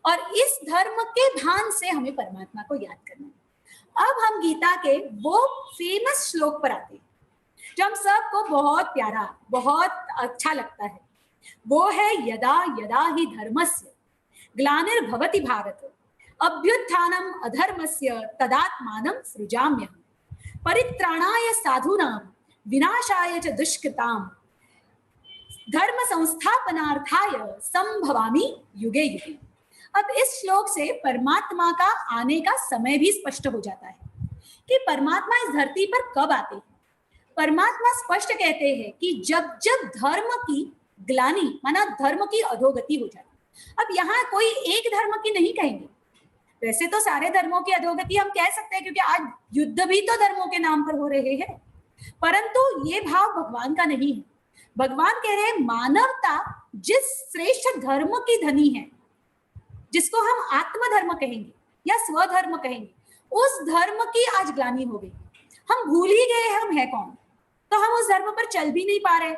[SPEAKER 1] और इस धर्म के भान से हमें परमात्मा को याद करना है। अब हम गीता के वो फेमस श्लोक पर आते हैं जो हम सबको बहुत प्यारा, बहुत अच्छा लगता है। वो है यदा यदा ही धर्मस्य ग्लानिर्भवति भारत अभ्युत्थानम अधर्मस्य तदात्मानं सृजाम्यहम् परित्राणाय साधूनां विनाशाय च दुष्कृतां धर्म संस्थापनार्थाय संभवामि युगे युगे। अब इस श्लोक से परमात्मा का आने का समय भी स्पष्ट हो जाता है कि परमात्मा इस धरती पर कब आते हैं। परमात्मा स्पष्ट कहते हैं कि जब जब धर्म की ग्लानि, माना धर्म की अधोगति हो जाती। अब यहाँ कोई एक धर्म की नहीं कहेंगे, वैसे तो सारे धर्मों की अधोगति हम कह सकते हैं, क्योंकि आज युद्ध भी तो धर्मों के नाम पर हो रहे हैं। परंतु ये भाव भगवान का नहीं है। भगवान कह रहे हैं मानवता जिस श्रेष्ठ धर्म की धनी है, जिसको हम आत्मधर्म कहेंगे या स्वधर्म कहेंगे, उस धर्म की आज ग्लानि हो गई। हम भूल ही गए हम है कौन, तो हम उस धर्म पर चल भी नहीं पा रहे।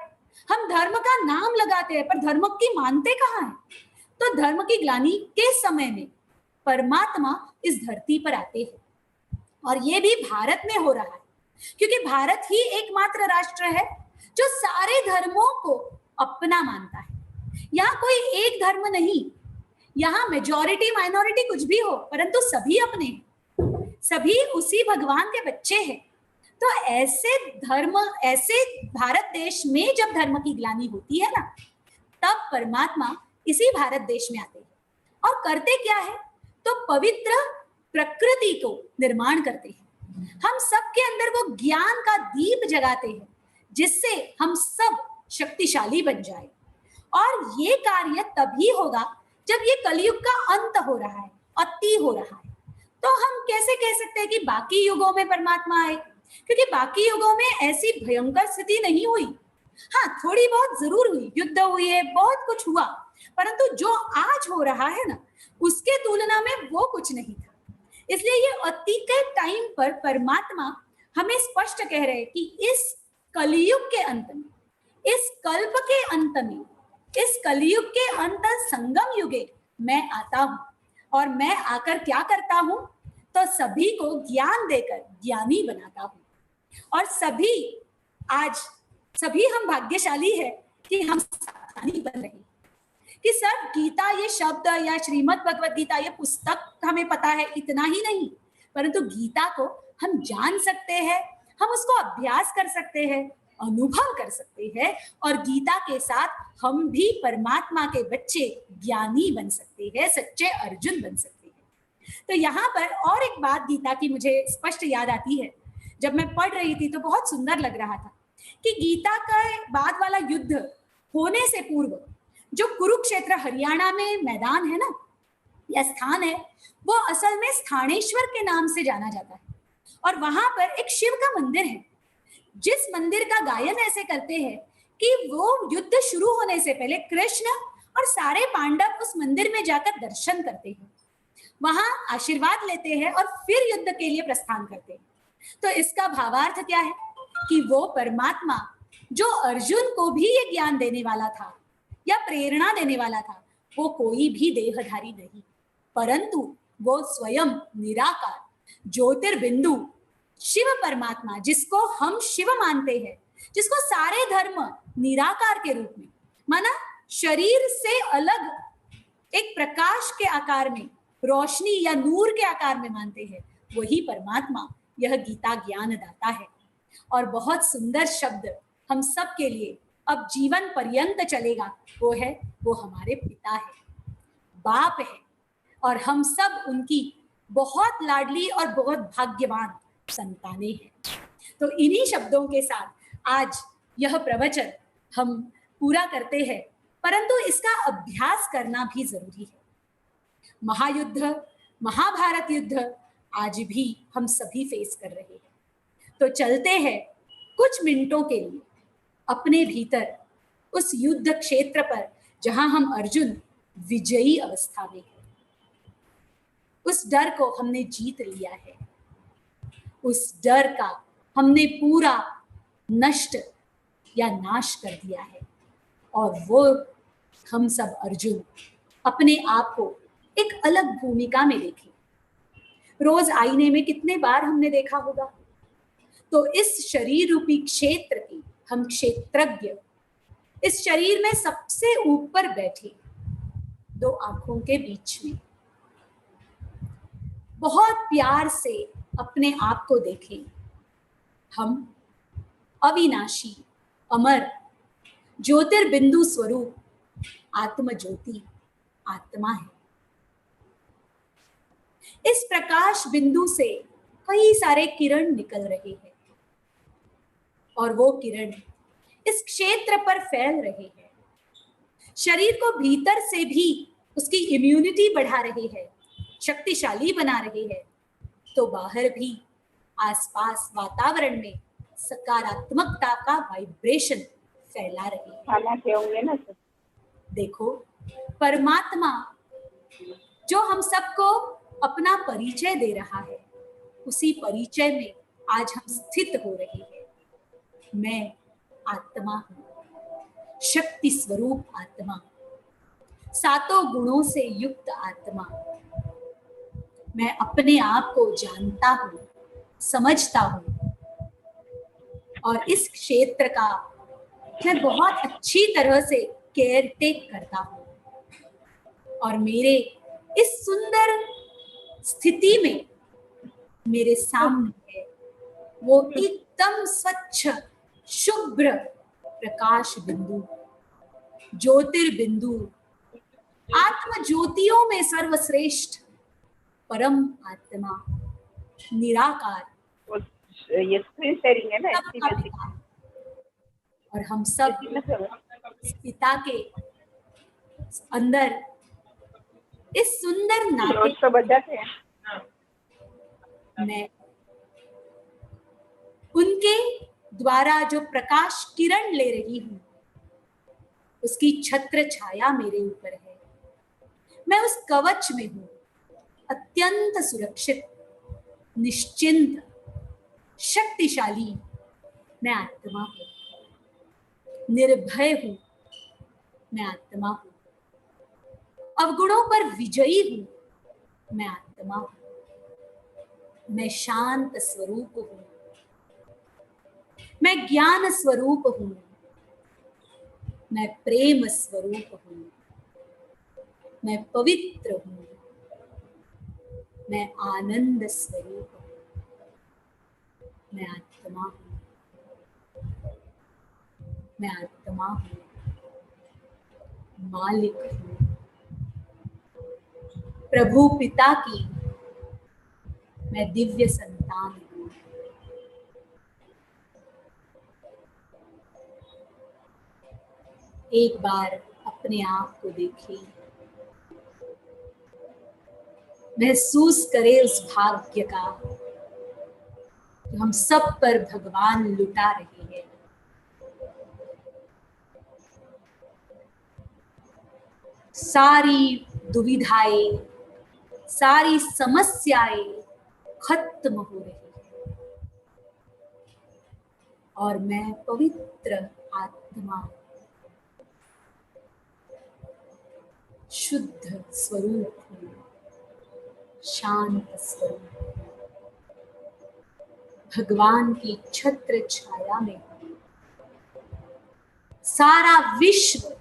[SPEAKER 1] हम धर्म का नाम लगाते हैं पर धर्म की मानते कहाँ हैं। तो धर्म की ग्लानि के समय में परमात्मा इस धरती पर आते हैं, और ये भी भारत में हो रहा है, क्योंकि भारत ही एकमात्र राष्ट्र है जो सारे धर्मों को अपना मानता है। यहाँ कोई एक धर्म नहीं, यहाँ मेजॉरिटी माइनॉरिटी कुछ भी हो, परंतु सभी अपने हैं, सभी उसी भगवान के बच्चे हैं। तो ऐसे धर्म, ऐसे भारत देश में जब धर्म की ग्लानि होती है ना, तब परमात्मा इसी भारत देश में आते हैं। और करते क्या है, तो पवित्र प्रकृति को निर्माण करते हैं। हम सबके अंदर वो ज्ञान का दीप जगाते हैं, जिससे हम सब शक्तिशाली बन जाए। और ये कार्य तभी होगा जब ये कलयुग का अंत हो रहा है, अति हो रहा है। तो हम कैसे कह सकते हैं कि बाकी युगों में परमात्मा आए, क्योंकि बाकी युगों में ऐसी भयंकर स्थिति नहीं हुई। हाँ, थोड़ी बहुत जरूर हुई, युद्ध हुई है, बहुत कुछ हुआ, परंतु जो आज हो रहा है ना, उसके तुलना में वो कुछ नहीं था। इसलिए ये अति के टाइम पर परमात्मा हमें स्पष्ट कह रहे हैं कि इस कलयुग के अंत में, इस कल्प के अंत में, इस कलयुग के अंत संगम युगे मैं आता हूं। और मैं आकर क्या करता हूं, तो सभी को ज्ञान देकर ज्ञानी बनाता हूं। और सभी हम भाग्यशाली है कि हम ज्ञानी बन रहे हैं, कि सर गीता ये शब्द या श्रीमद् भगवत गीता ये पुस्तक हमें पता है, इतना ही नहीं, परंतु गीता को हम जान सकते हैं, हम उसको अभ्यास कर सकते हैं, अनुभव कर सकते हैं, और गीता के साथ हम भी परमात्मा के बच्चे ज्ञानी बन सकते हैं, सच्चे अर्जुन बन सकते हैं। तो यहाँ पर और एक बात गीता की मुझे स्पष्ट याद आती है। जब मैं पढ़ रही थी तो बहुत सुंदर लग रहा था कि गीता का बाद वाला युद्ध होने से पूर्व जो कुरुक्षेत्र हरियाणा में मैदान है ना, या स्थान है, वो असल में स्थानेश्वर के नाम से जाना जाता है। और वहां पर एक शिव का मंदिर है, जिस मंदिर का गायन ऐसे करते हैं कि वो युद्ध शुरू होने से पहले कृष्ण और सारे पांडव उस मंदिर में जाकर दर्शन करते हैं, वहां आशीर्वाद लेते हैं और फिर युद्ध के लिए प्रस्थान करते हैं। तो इसका भावार्थ क्या है कि वो परमात्मा जो अर्जुन को भी ये ज्ञान देने वाला था या प्रेरणा देने वाला था, वो कोई भी देहधारी नहीं, परंतु वो स्वयं निराकार ज्योतिर्बिंदु शिव परमात्मा, जिसको हम शिव मानते हैं, जिसको सारे धर्म निराकार के रूप में माना, शरीर से अलग एक प्रकाश के आकार में, रोशनी या नूर के आकार में मानते हैं, वही परमात्मा यह गीता ज्ञान दाता है। और बहुत सुंदर शब्द हम सब के लिए अब जीवन पर्यंत चलेगा, वो हमारे पिता है, बाप है, और हम सब उनकी बहुत लाडली और बहुत भाग्यवान संतानें हैं। तो इन्हीं शब्दों के साथ आज यह प्रवचन हम पूरा करते हैं, परंतु इसका अभ्यास करना भी जरूरी है। महायुद्ध, महाभारत युद्ध आज भी हम सभी फेस कर रहे हैं। तो चलते हैं कुछ मिनटों के लिए अपने भीतर उस युद्ध क्षेत्र पर जहां हम अर्जुन विजयी अवस्था में हैं। उस डर को हमने जीत लिया है, उस डर का हमने पूरा नष्ट या नाश कर दिया है, और वो हम सब अर्जुन अपने आप को एक अलग भूमिका में देखें। रोज आईने में कितने बार हमने देखा होगा। तो इस शरीर रूपी क्षेत्र की हम क्षेत्रज्ञ, इस शरीर में सबसे ऊपर बैठे, दो आंखों के बीच में बहुत प्यार से अपने आप को देखें। हम अविनाशी, अमर, ज्योतिर्बिंदु स्वरूप आत्म ज्योति आत्मा है। इस प्रकाश बिंदु से कई सारे किरण निकल रहे हैं, और वो किरण इस क्षेत्र पर फैल रहे हैं, शरीर को भीतर से भी उसकी इम्यूनिटी बढ़ा रहे हैं, शक्तिशाली बना रहे हैं, तो बाहर भी आसपास वातावरण में सकारात्मकता का वाइब्रेशन फैला रहे हैं। देखो, परमात्मा जो हम सबको अपना परिचय दे रहा है, उसी परिचय में आज हम स्थित हो रहे हैं। मैं आत्मा हूं, शक्ति स्वरूप आत्मा, सातों गुणों से युक्त आत्मा। मैं अपने आप को जानता हूं, समझता हूं, और इस क्षेत्र का मैं बहुत अच्छी तरह से केयर टेक करता हूं। और मेरे इस सुंदर स्थिति में मेरे सामने है वो एकदम स्वच्छ शुभ्र प्रकाश बिंदु, ज्योतिर्बिंदु, आत्म ज्योतियों में सर्वश्रेष्ठ परम आत्मा, निराकार।
[SPEAKER 3] ये स्क्रीन शेयरिंग है ना,
[SPEAKER 1] और हम सब इस पिता के अंदर इस सुंदर नाते में उनके द्वारा जो प्रकाश किरण ले रही हूं, उसकी छत्र छाया मेरे ऊपर है। मैं उस कवच में हूं, अत्यंत सुरक्षित, निश्चिंत, शक्तिशाली। मैं आत्मा हूं, निर्भय हूं। मैं आत्मा हूं, अवगुणों पर विजयी हूं। मैं आत्मा हूं, मैं शांत स्वरूप हूं। मैं ज्ञान स्वरूप हूं। मैं प्रेम स्वरूप हूं। मैं पवित्र हूं। मैं आनंद स्वरूप हूं। मैं आत्मा हूं। मैं आत्मा हूं, मालिक हूं, प्रभु पिता की मैं दिव्य संतान हूं। एक बार अपने आप को देखिए, महसूस करे उस भाग्य का जो हम सब पर भगवान लुटा रहे हैं। सारी दुविधाएं, सारी समस्याएं खत्म हो रही है और मैं पवित्र आत्मा, शुद्ध स्वरूप हूं, शांत स्वरूप, भगवान की छत्र छाया में हूं। सारा विश्व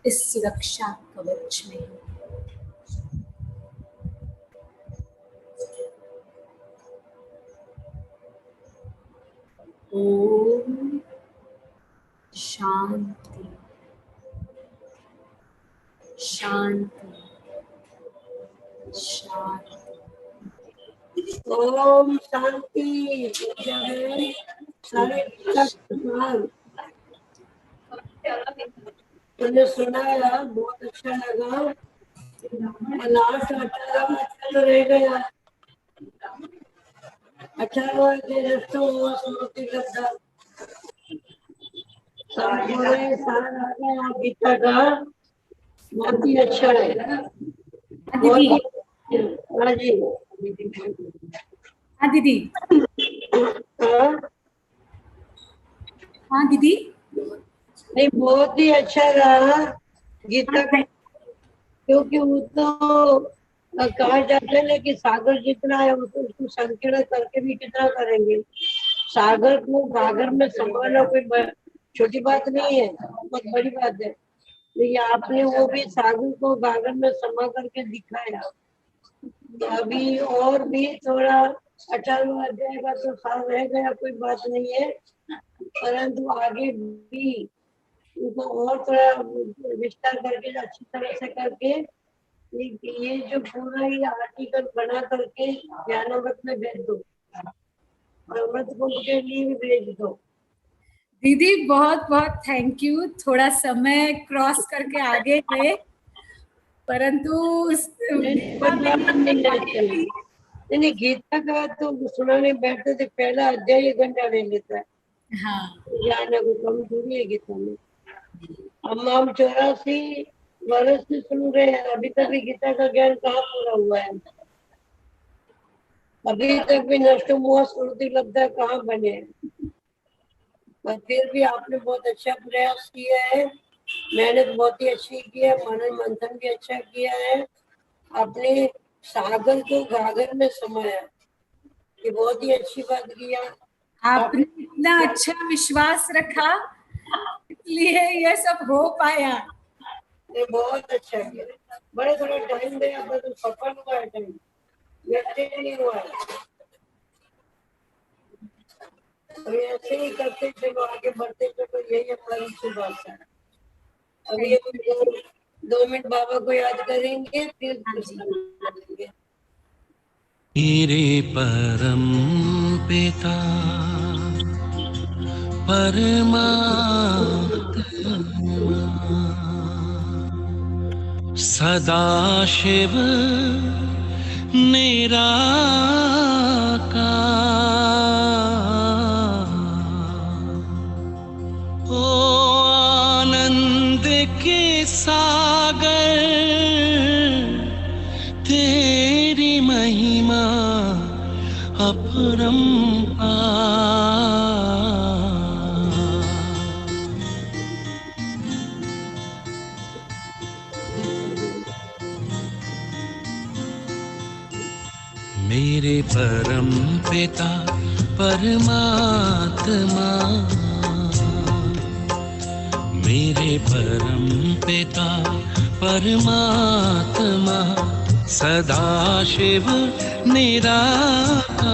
[SPEAKER 1] इस सुरक्षा कवच में है। ओम शांति शांति शांति।
[SPEAKER 2] ओम शांति। सारे तुमने सुनाया, बहुत अच्छा लगा। लास्ट 18 अच्छा रह गया। 18 के रस्तों वो स्मृति लब्धा सब पूरे साल आ गया गीता का। बहुत ही अच्छा है।
[SPEAKER 1] दीदी,
[SPEAKER 2] हाँ जी,
[SPEAKER 1] हाँ दीदी,
[SPEAKER 2] हाँ
[SPEAKER 1] हाँ दीदी।
[SPEAKER 2] नहीं, बहुत ही अच्छा रहा गीता का, क्योंकि वो तो कहा जाता है ना कि सागर जितना है वो तो उसको संकीर्ण करके भी कितना करेंगे। सागर को गागर में समाना कोई छोटी बात नहीं है, बहुत बड़ी बात है। लेकिन आपने वो भी सागर को गागर में समा करके दिखाया। अभी और भी थोड़ा 18वां अध्याय का तो साल रह गया, कोई बात नहीं है, परंतु आगे भी उनको और थोड़ा विस्तार करके अच्छी तरह से करके ये जो पूरा ये आर्टिकल बना करके ज्ञानामृत में भेज दो और अमृत कुंभ के लिए भी भेज दो।
[SPEAKER 1] दीदी बहुत बहुत थैंक यू। थोड़ा समय क्रॉस करके आगे गए, परंतु
[SPEAKER 2] नहीं, गीता का तो सुनाने बैठते थे, पहला अध्याय 1 घंटा ले लेता है।
[SPEAKER 1] हाँ,
[SPEAKER 2] जाना को कम दूरी है गीता में। हम 84 वर्ष से सुन रहे हैं, अभी तक भी गीता का ज्ञान कहाँ पूरा हुआ है? अभी तक भी नष्ट मोह स्मृति लब्धा कहाँ बने हैं? पर फिर भी आपने बहुत अच्छा प्रयास किया है, मेहनत बहुत ही अच्छी की है, मनन मंथन भी अच्छा किया है। आपने सागर को गागर में समाया, ये बहुत ही अच्छी बात किया।
[SPEAKER 1] आपने इतना अच्छा विश्वास रखा, इसलिए ये सब हो पाया।
[SPEAKER 2] ये बहुत अच्छा किया। बड़े थोड़ा टाइम दे, आपका तो सफल हुआ है, टाइम व्यक्ति नहीं हुआ है। अभी ऐसे ही करते चलो, आगे बढ़ते चलो, यही हमारी अच्छी बात है। अभी 2 मिनट बाबा को याद करेंगे, फिर करेंगे।
[SPEAKER 3] मेरे परम पिता परमात्मा सदाशिव निराकार ओ आनंद के सागर तेरी महिमा अपरंपार मेरे परम पिता परमात्मा मेरे परम पिता परमात्मा सदाशिव निराकार